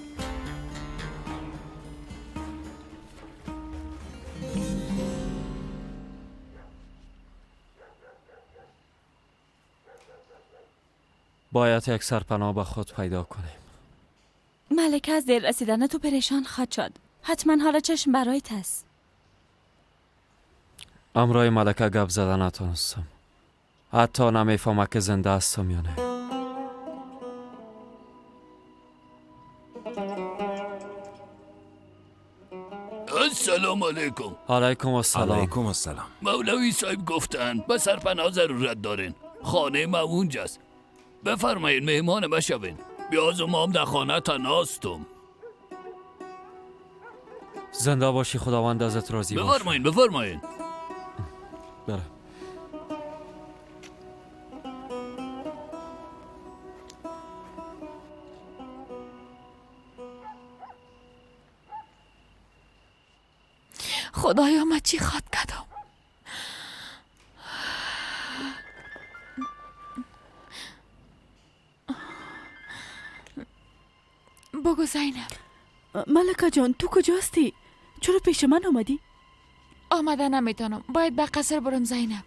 باید یک سرپناه به خود پیدا کنیم. ملکه از دیر رسیدن تو پریشان خواهد شد. حتما حالا چشم برایت هست. امرای ملکه گپ زدن نتونستم. حتی نمیفهمه که زنده هستم یا نه. السلام علیکم. علیکم السلام. علیکم السلام. مولوی صاحب گفتند به سرپناه ضرورت دارین. خانه ما اونجاست. بفرمایین مهمان بشوین. بیازم هم در خانه تنهاستم. زنده باشی خداوند ازت راضی باشه. بفرمایین. بله. خدایا من چی خواد کردم؟ بگو زینب. ملکه جان تو کجاستی؟ چرا پیش من آمدی؟ آمده نمیتونم. باید به قصر برم زینب.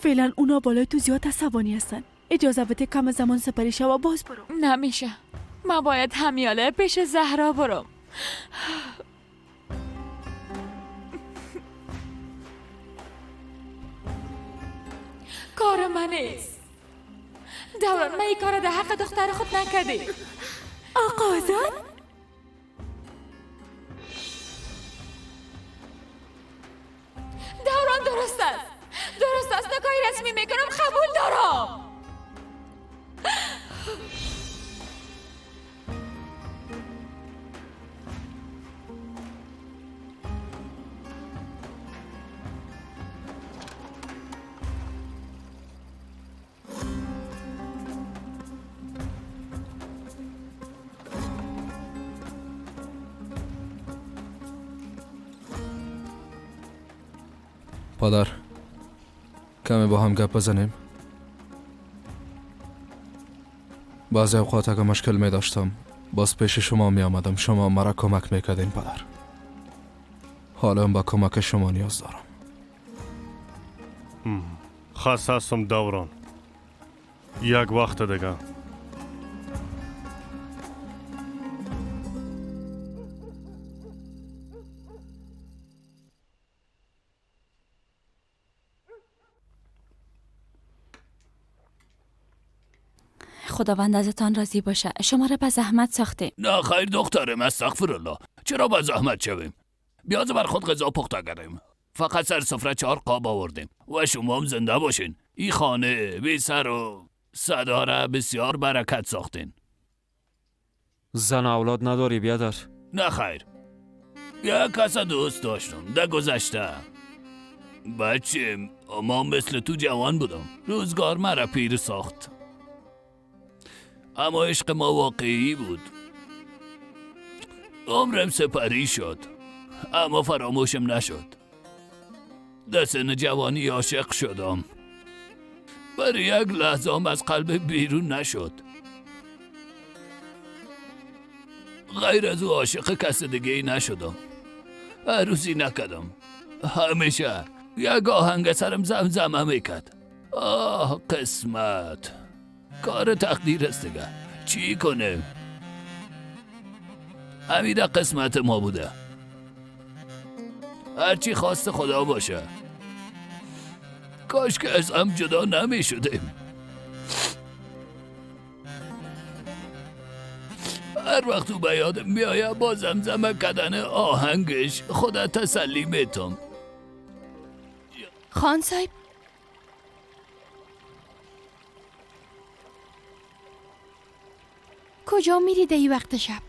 فعلا اونا بالای تو زیاد عصبانی هستن. اجازه بده کم زمان سپری شو و باز برو. نمیشه. من باید همیاله پیش زهرا برم. کار من نیست. دوران، من این کار در حق دختر خود نکردی. آقا زن؟ دوران درست است. درست است. نکاهی رسمی میکنم. قبول دارم. پدر کمی با هم گپ بزنیم. بعضی اوقات اگه مشکل می داشتم باز پیش شما می آمدم. شما مرا کمک می کردین پدر. حالا با کمک شما نیاز دارم. خسته هستم دوران. یک وقت دیگه. خداوند ازتان راضی باشه. شما را به زحمت ساخته. نه خیر دخترم، استغفرالله. چرا به زحمت شویم؟ بیاز بر خود غذا پخته کردیم. فقط سر سفره 4 قاب آوردیم و شما هم زنده باشین. این خانه بی سر و صدا را بسیار برکت ساختین. زن اولاد نداری بیادر؟ نه خیر. یک کس دوست داشتم در گذشته. بچه اما مثل تو جوان بودم. روزگار مرا پیر ساخت. اما عشق ما واقعی بود. عمرم سپری شد اما فراموشم نشد. در سن جوانی عاشق شدم. برای یک لحظه هم از قلب بیرون نشد. غیر از او عاشق کس دیگه ای نشدم. عروسی نکردم. همیشه یک آهنگ سرم زمزمه میکرد. آه قسمت، کار تقدیر است دیگه. چی کنه؟ همین قسمت ما بوده. هرچی خواست خدا باشه. کاش که از هم جدا نمی شدیم. هر وقت او به یادم میآید با زمزمه کردن آهنگش خودت تسلی میتم. خان صاحب، کجا میری ای وقت شب؟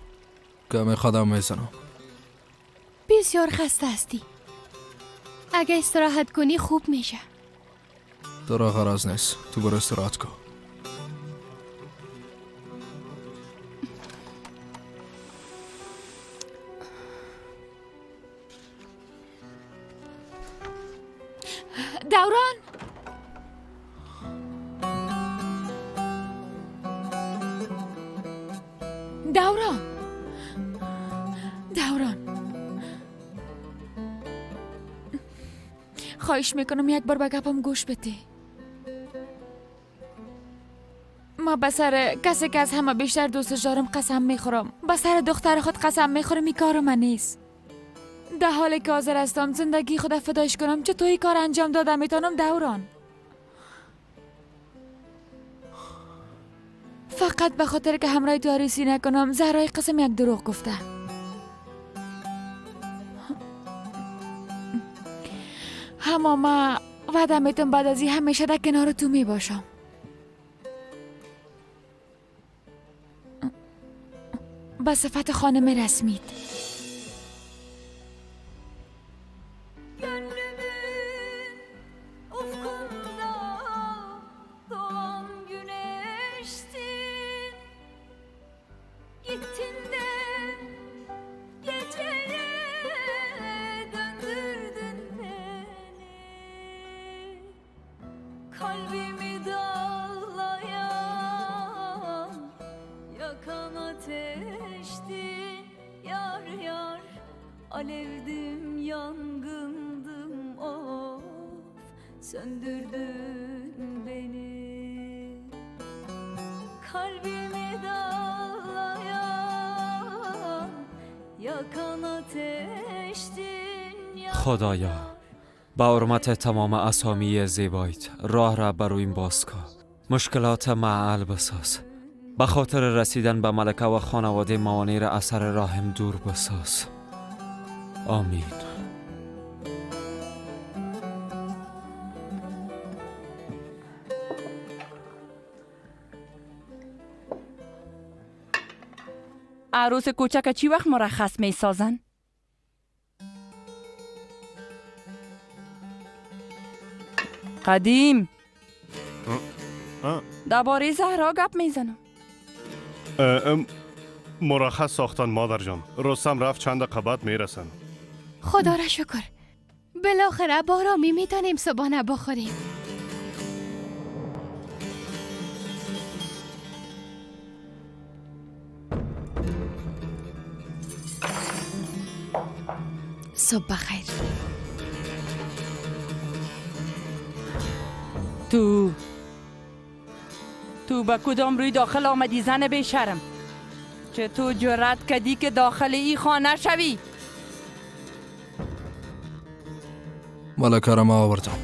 کمی خودم میزنم. بسیار خسته هستی. اگه استراحت کنی خوب میشه. تو را غرض نیست. تو برو استراحت کن. دوران، دوران خواهش میکنم یک بار به گپم گوش بده. ما به سر کسی که از همه بیشتر دوستش دارم قسم میخورم. به سر دختر خود قسم میخورم این کار من نیست. در حالی که حاضر هستم زندگی خود فدایش کنم چه توی کار انجام دادم میتونم دوران. فقط به خاطر که همراه تو عروسی نکنم زهرای قسم یک دروغ گفته. اما من وعده میتونم بعد از این همیشه در کنار تو میباشم. به صفت خانم رسمیت. Kalbimi dağlayan yakan ateştin yar yar, alevdim yangın söndürdün beni. Kalbimi dağlayan yakan ateştin ya. خدایا با حرمت تمام اسامی زیبایت راه را برویم باز کن. مشکلات معل بساز. به خاطر رسیدن به ملکه و خانواده موانع را اثر راهم دور بساز. آمین. عروس کوچک چی وقت مرخص می سازن؟ قدیم درباره زهرا گپ میزنم. مرخص ساختن مادر جان. رستم رفت چند قبط میرسن. خدا را شکر، بالاخره بارامی میتونیم صبحانه بخوریم. صبح بخیر. تو به کدام روی داخل آمدی زن بیشرم؟ چه تو جرأت کردی که داخل ای خانه شوی؟ ملکه را ما آوردم.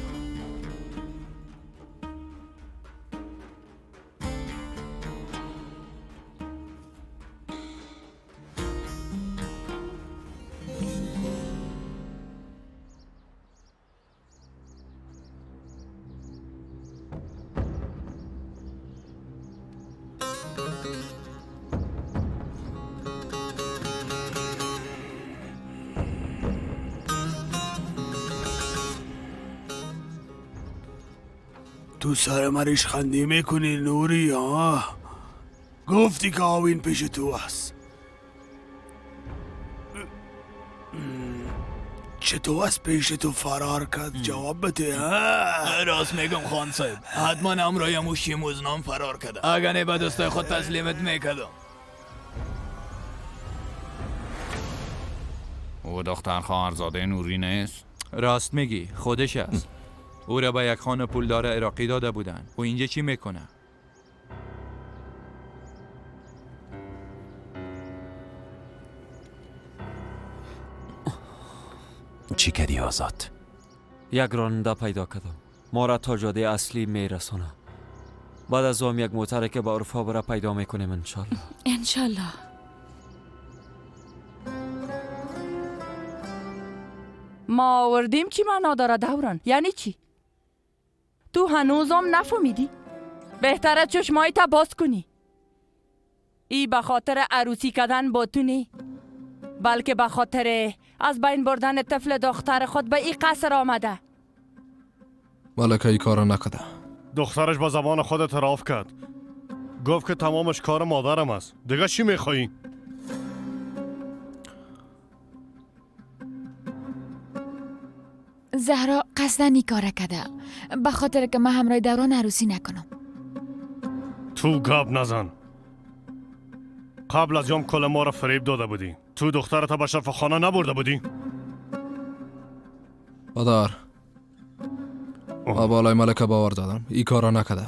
تو سر منش خندی میکنی نوری ها؟ گفتی که آوین پیش تو است. چطور از پیش تو فرار کرد؟ جواب بده ها؟ راست میگم خان صاحب، حتما امروی موشی موزنام فرار کرده. اگر نه به دوستای خود تسلیمت میکردم. او دختر خواهرزاده نوری نیست؟ راست میگی، خودش است. او را به یک خان پولدار عراقی داده بودن. او اینجا چی میکنه؟ چی کردی آزاد؟ یک راننده پیدا کردم. ما را تا جاده اصلی میرسونه. بعد از اون یک موتره که با عرفا برا پیدا میکنیم انشالله. انشالله. ما آوردیم چی معنا داره دوران؟ یعنی چی؟ تو هنوزم نفهمیدی؟ بهتره چشمای تا باز کنی. ای به خاطر عروسی کردن با تو نی، بلکه به خاطر از بین بردن طفل دختر خود به ای قصر آمده. ملکه ای کارو نکده. دخترش با زبان خود اعتراف کرد. گفت که تمامش کار مادرم است. دیگه چی میخوایی؟ زهرا قصدن ای کار کرده به خاطر که من همراه دوران عروسی نکنم. تو گپ نزن. قبل از یوم کل ما را فریب داده بودی. تو دخترت به شفاخانه نبرده بودی؟ مادر، ما بالای ملکه باور دادم. ای کارا نکده.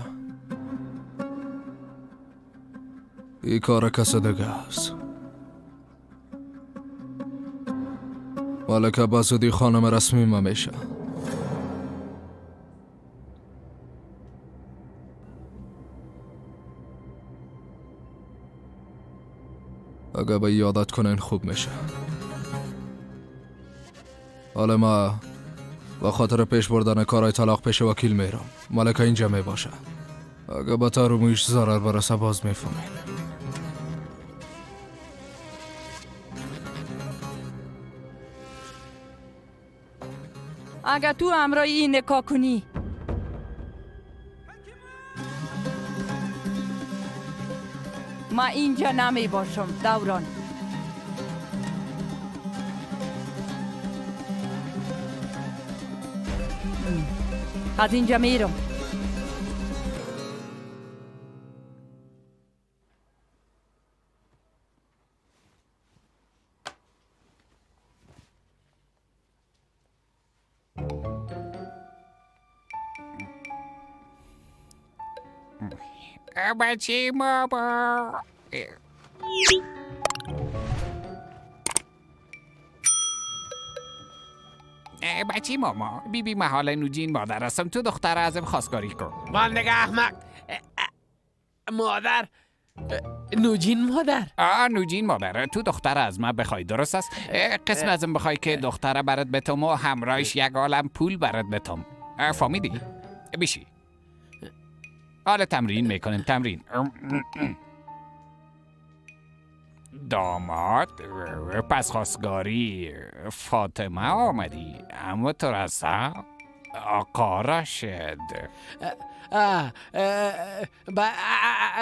ای کار کس دیگه است. ملکه به زودی خانم رسمی ما میشه. اگه به یادت کنین خوب میشه. حالا ما به خاطر پیش بردن کارهای طلاق پیش وکیل میرم. ملکه اینجا میباشه. اگه به تارومیش ضرر برسه باز میفهمین. اگه تو همراه این نکاح کنی ما اینجا نمی باشم دوران. از اینجا میرم. بچه ماما. بچه ماما، بیبی محال نوجین مادر هستم، تو دختر ازم خواستگاری کن. واندگه احمق. مادر نوجین مادر. نوجین مادر، تو دختر از من بخوای، درست است؟ قسم ازم بخوای که دختر برات بتم و همراهش یک عالم پول برات بتم. فهمیدی؟ بیشی. حالا تمرین میکنیم. تمرین. داماد، پس خواستگاری فاطمه آمدی، اما تو رسا آقا راشد.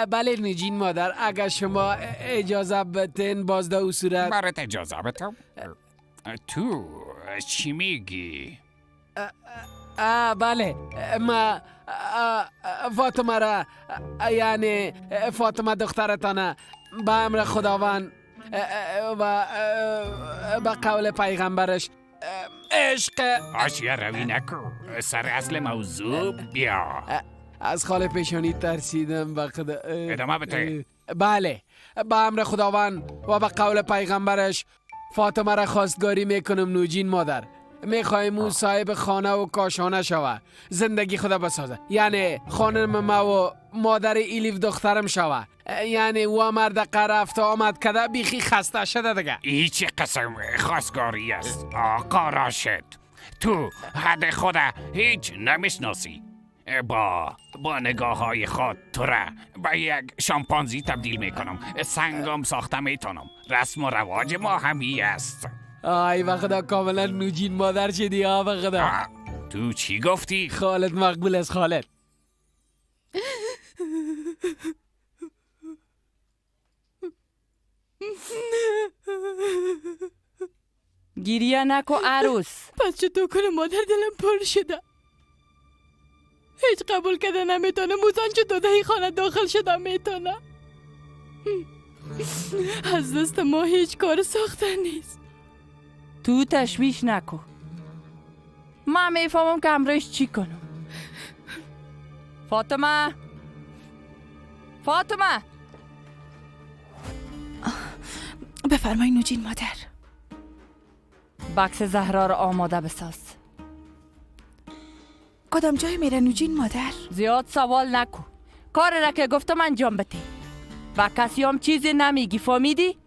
بله نوجین مادر، اگر شما اجازه بدین باز در او صورت. برات اجازه بدم؟ تو چی میگی؟ بله، ما فاطمه را، یعنی فاطمه دخترتانه به امر خداوند و به قول پیغمبرش عشق. آشیا روی نکو، سر اصل موضوع بیا. از خال پیشانی ترسیدم به خدا. ادامه بده. بله، به امر خداوند و به قول پیغمبرش فاطمه را خواستگاری میکنم نوجین مادر. میخوایم او صاحب خانه و کاشانه شوه، زندگی خدا بسازه، یعنی خانم ما و مادر ایلیف دخترم شوه، یعنی و مرد قرفت آمد کده بیخی خسته شده دیگه. هیچ قسم خواستگاری است آقا راشد. تو حد خدا هیچ نمیشناسی. با نگاه های خود تو را به یک شامپانزی تبدیل میکنم، سنگم ساخته میتونم. رسم و رواج ما همی است. آی و خدا، کاملا نوجین مادر شدی. و خدا. تو چی گفتی؟ خالد مقبول است خالد. گریه نکو عروس. پس چطور کنه مادر، دلم پر شده. هیچ قبول کرده نمیتونه. موزان چه دودهی خانه داخل شده میتونه. از دست ما هیچ کار ساخته نیست. تو تشویش نکو. من میفهمم که امروز چی کنم. فاطمه، فاطمه. بفرمایید نوجین مادر. بکس زهرا رو آماده بساز. کدام جای میره نوجین مادر؟ زیاد سوال نکو. کار را که گفتم انجام بده. با کسی هم چیزی نمیگی، فهمیدی؟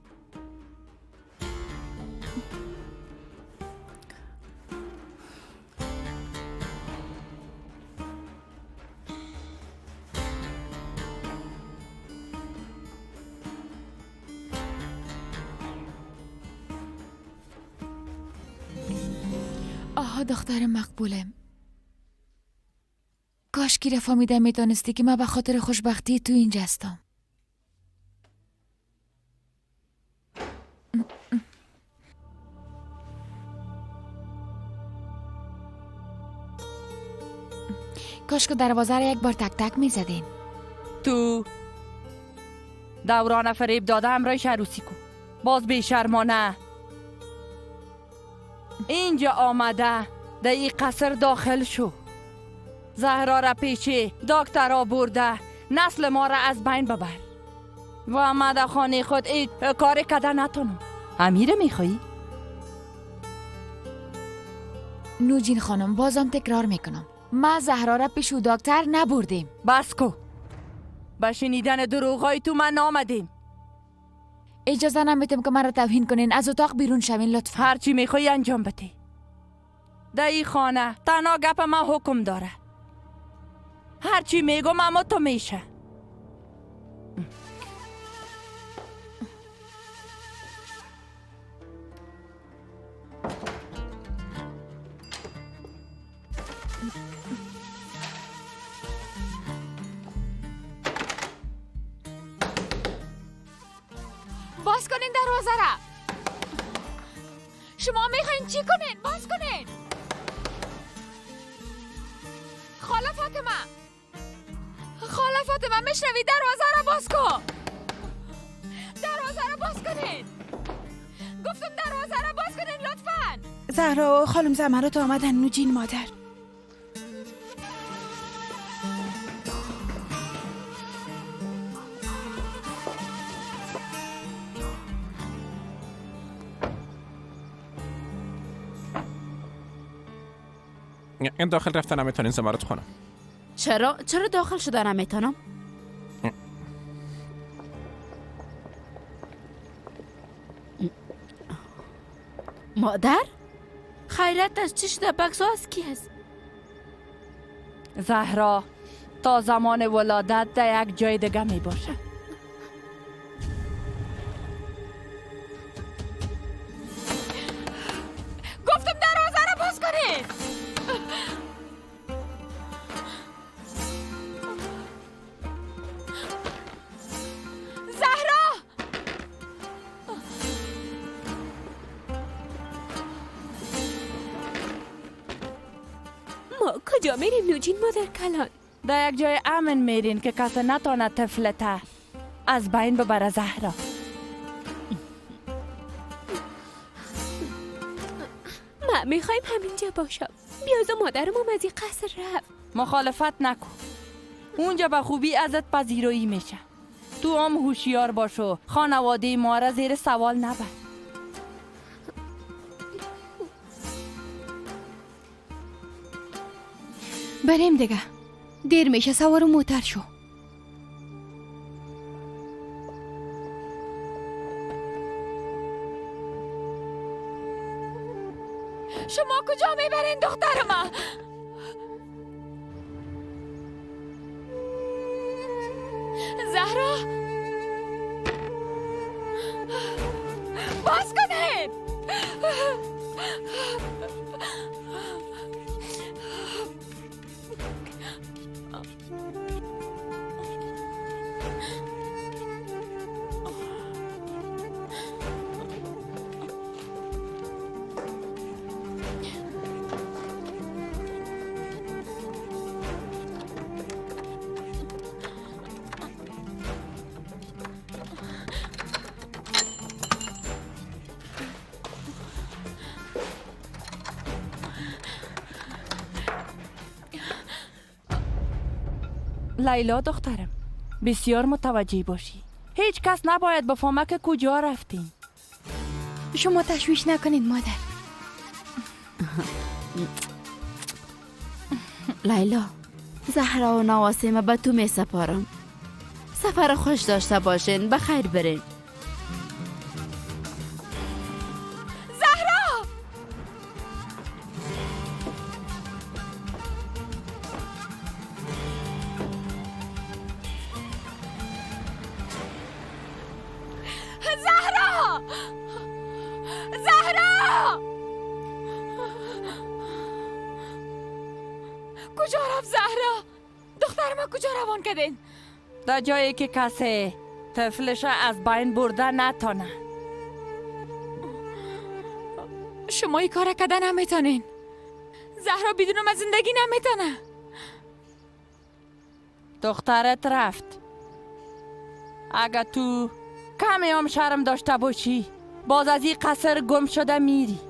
آها دختر مقبولم. کاش کی فهمیده میدانستی که من به خاطر خوشبختی تو اینجا هستم. کاش که دروازه را یک بار تک تک میزدین. تو دوران فریب داده همراهش عروسی کن. باز بیشرمانه اینجا آمده در این قصر داخل شو. زهرا را پیچه، دکتر برده، نسل ما را از بین ببر و ما در خانه خود ای کار کده نتونم. امیر میخوایی؟ نوجین خانم بازم تکرار میکنم، ما زهرا را پیش او دکتر نبردیم. بس کو. با شنیدن دروغای تو من آمدیم. اجازه نمیتم که من را توهین کنین. از اتاق بیرون شوین لطفا. هرچی میخوایی انجام بده. در این خانه تنها گپ من حکم داره. هرچی میگم اما تو میشه. باز کنین دروازه را. شما میخواین چی کنین؟ باز کنین. خاله فاطمه، خاله فاطمه میشنوی؟ دروازه را باز کن. دروازه را باز کنین. گفتم دروازه را باز کنین لطفاً. زهرا خانم زمرات آمدن نوجین مادر. این داخل رفتن نمیتونین زمارت خانم. چرا داخل شدن نمیتونم؟ مادر؟ خیرت از چی شده؟ بکسو از کی هست؟ زهرا تا زمان ولادت در یک جای دیگه می باشه. گفتم دروازه رو باز کنید. زهرا! ما کجا میریم نوجین مادر کلان؟ در یک جای امن میرین که کسی نتانه طفلته از بین ببره. زهرا ما میخوایم همینجا باشم. بیازا مادرم از این قصر رفت. مخالفت نکن، اونجا به خوبی ازت پذیرایی میشه. تو هم هوشیار باشو، خانواده ما را زیر سوال نبر. بریم دیگه، دیر میشه. سوار موتر شو. شما کجا میبرین دختر ما؟ زهرا باز کنید. لیلا دخترم، بسیار متوجه باشی. هیچ کس نباید بفهمه که کجا رفتیم. شما تشویش نکنید مادر. لیلا، زهرا و نواسم به تو می سپارم. سفر خوش داشته باشین. بخیر برین. زهرا! زهرا! زهرا! کجا رفت زهرا؟ دختر ما کجا روان کردین؟ در جایی که کسی طفلش از بین برده نتانه. شما این کار کردن نمیتونین. زهرا بدون ما زندگی نمیتونه. دخترت رفت. اگه تو کمی هم شرم داشته باشی باز از این قصر گم شده میری.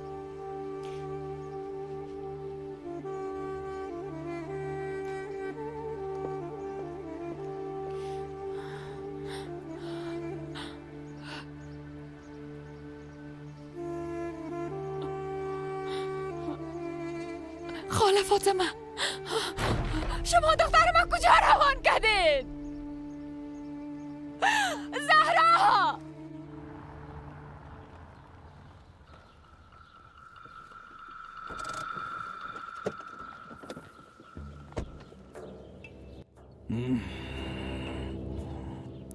خاله فاطمه، شما دختر من کجا روان کردین؟ زهرا!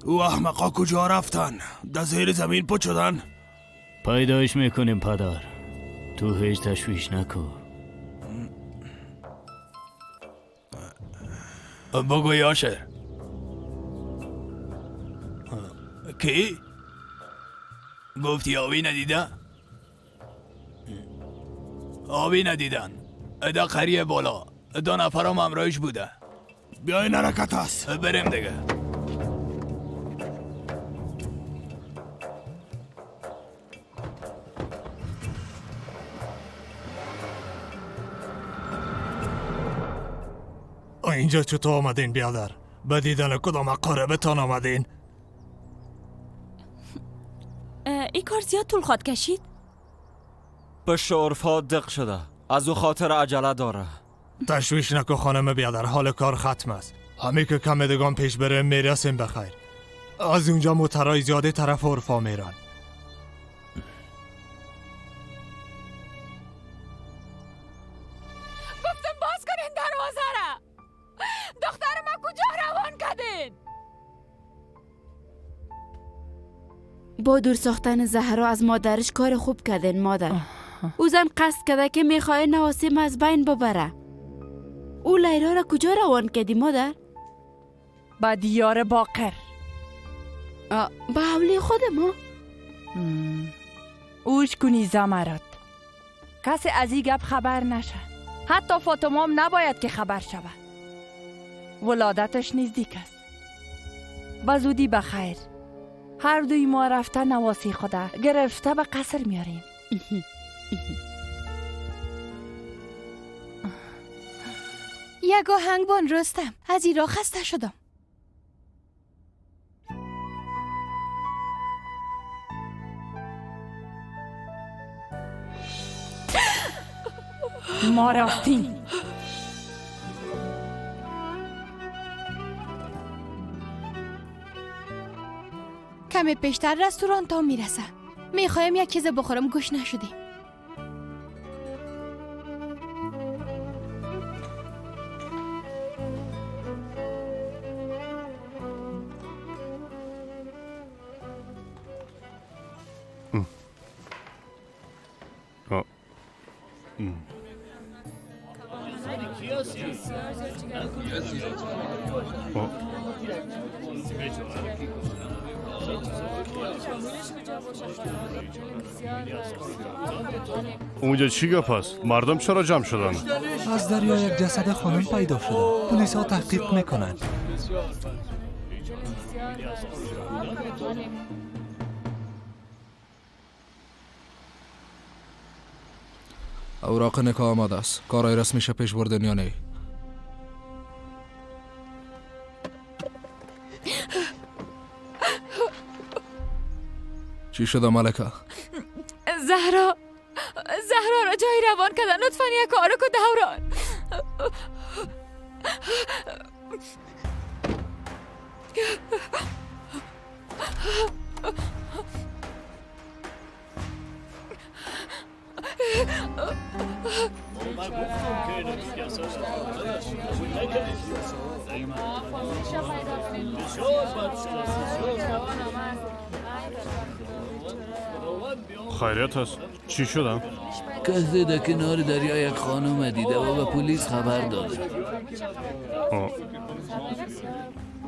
او احمقا کجا رفتن؟ در زیر زمین پچ شدن؟ پیدایش میکنیم پدر، تو هیچ تشویش نکن. بگو یاشر. کی؟ گفتی آبی ندیدن؟ آبی ندیدن. ادا قریه بالا 2 نفرم همراهش بوده. بیاین حرکت هست. بریم دیگه. اینجا چطور آمدین بیادر؟ به دیدن کدام اقاربتان آمدین؟ این کار زیاد طول خواهد کشید؟ به شعرفا دق شده، از او خاطر عجله داره. تشویش نکو خانم بیادر، حال کار ختم است. همه که کمدگان پیش بره میرسیم بخیر. از اونجا موترهای زیاده طرف عرفا میرن. گفتم باز کنین دروازه را. دختر ما کجا روان کردین؟ با دور ساختن زهرا از مادرش کار خوب کردین مادر. او زن قصد کرده که میخواه نواسیم از بین ببره. او لیلا را کجا روان کردی مادر؟ با دیار باقر. با حولی خود ما؟ اوش کنی زمرد. کسی از این گپ خبر نشه. حتی فاطمه هم نباید که خبر شود. ولادتش نزدیک است. بزودی بخیر. هر دوی ما رفته نواسی خوده گرفته به قصر میاریم. یک آهنگ بان رستم، از ایرا خسته شدم. ما رفتیم. کمی پیشتر رستوران تا میرسه. میخوایم یک چیز بخورم، گوش نشدیم. اونجا چی گپ است؟ مردم چرا جمع شدن؟ از دریا یک جسد خانم پیدا شده. پلیس ها تحقیق میکنند. اوراق نکاح آماده است. کارهای رسمیش پیش بردن یا نه؟ چی شده ملکه؟ زهرا را جایی روان کردن. لطفاً یک کارو کن دوران. خیریت است؟ چی شدم؟ کسی در کنار دریا یک خانم دیده و به پلیس خبر داده.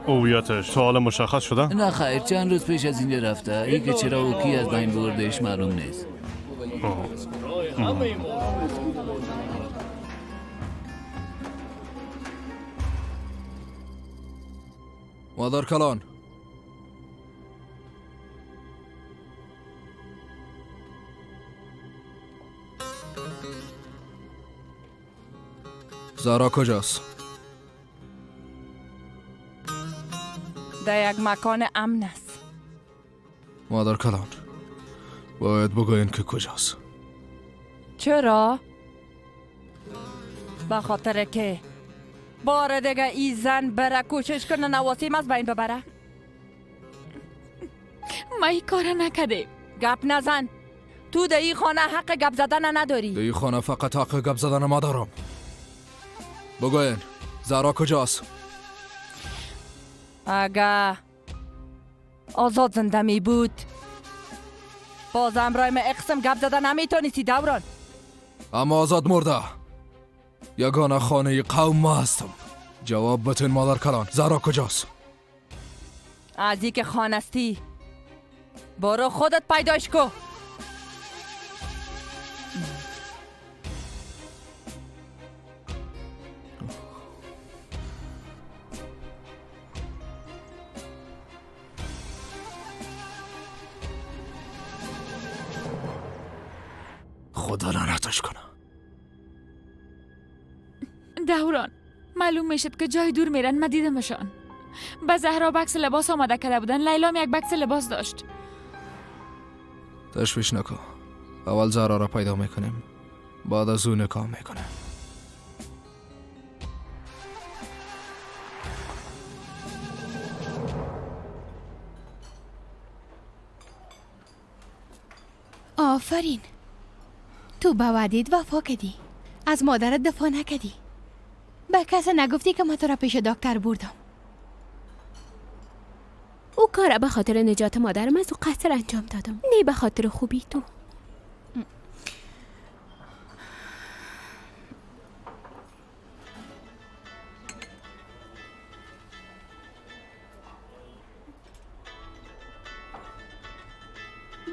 هویتش تا حالا مشخص شده؟ نه خیر، چند روز پیش از اینجا رفته. ای که چرا و کی از بین بردهش معلوم نیست. مادر کلان، زهرا کجاست؟ در یک مکان امن است. مادر کلان، باید بگوین که کجاست. چرا؟ به خاطر که بار دیگه ای زن بره کوشش کنه نواسیم از بین ببره. ما ای کار نکده. گپ نزن. تو در ای خانه حق گپ زدن نداری. در ای خانه فقط حق گپ زدن ما دارم. بگوین زهرا کجاست؟ اگه آزاد زنده می بود باز امرای من اقسم گپ زدن نمیتونیستی دوران. اما آزاد مرده. یگانه خانه قوم ما هستم. جواب بتین مادر کلان، زهرا کجاست؟ از ای که خانستی برو خودت پیداش کو. خدا لعنتش کنه. دوران معلوم میشد که جای دور میرن. من دیدمشان. به زهرا بکس لباس آماده کرده بودن. لیلا هم یک بکس لباس داشت. تشویش نکن. اول زهرا را پیدا میکنیم، بعد از اون نکاح میکنیم. آفرین. تو به وعدت وفا کردی. از مادرت دفاع نکردی. به کسی نگفتی که من تو را پیش دکتر بردم. او کار به خاطر نجات مادرم از او قصر انجام دادم، نه به خاطر خوبی تو.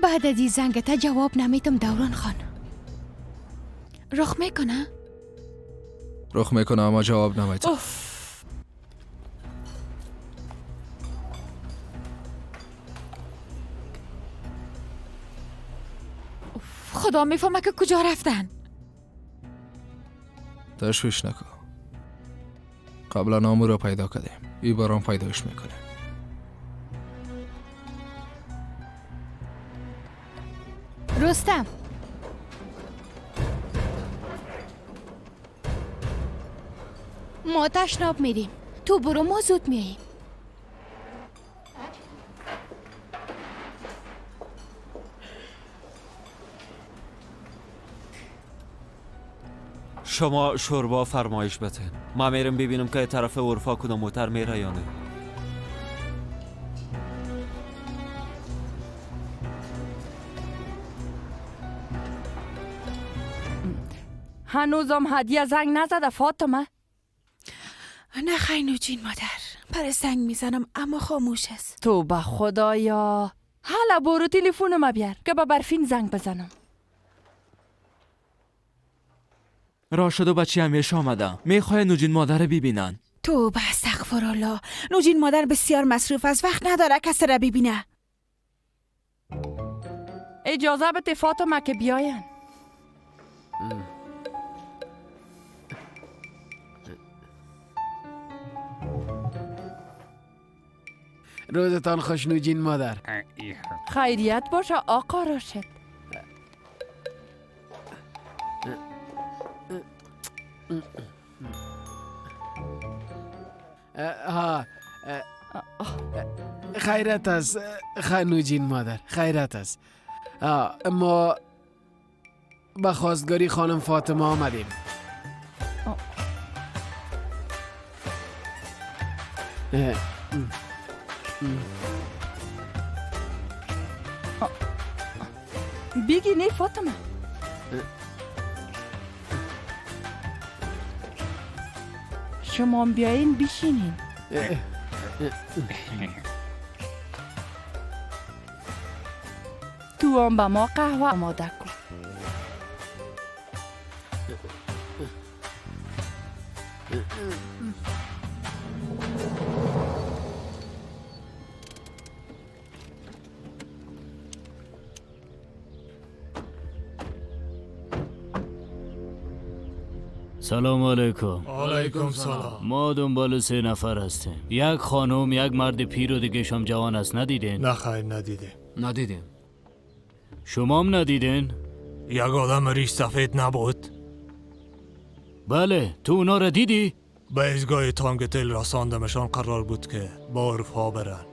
بعد از این زنگته جواب نمیتم دوران خان. رخ میکنه؟ رخ میکنه اما جواب نمیتم. خدا میفهمه که کجا رفتن. تشویش نکن. قبلا نامو رو پیدا کردیم. این باران پیداش میکنه. رستم، ما تشناب میریم. تو برو، ما زود میاییم. شما شوربا فرمایش بتین. ما میرم ببینم که طرف اروپا کدام موتر میره یا نه. هنوزم هدیه زنگ نزده فاطمه؟ نه خیر نوجین مادر، پر زنگ میزنم اما خاموش است. تو به خدایا. حالا برو تلفن ما بیار که به برفین زنگ بزنم. راشد و بچه همیشه آمدن. میخواه نوجین مادر ببینن. تو به استغفرالله. نوجین مادر بسیار مصروف از وقت نداره کسی را ببینه. اجازه بده فاطمه که بیاین. روزتان خوش نوجین مادر. خیریت باشه آقا راشد. خیرت است نوجین مادر، خیرت است. ما به خواستگاری خانم فاطمه آمدیم. بگی نه فاطمه. شما بیاین بشینین. تو هم به ما قهوه آماده کن. سلام علیکم. علیکم سلام. ما دنبال 3 نفر هستیم. یک خانم، یک مرد پیر و دیگه شم جوان است. ندیدین؟ نه خیر ندیدیم. شما هم ندیدین؟ یک آدم ریش سفید نبود؟ بله. تو اونا را دیدی؟ به ایزگاه تانگ تل رساندمشان قرار بود که با عرفها برن.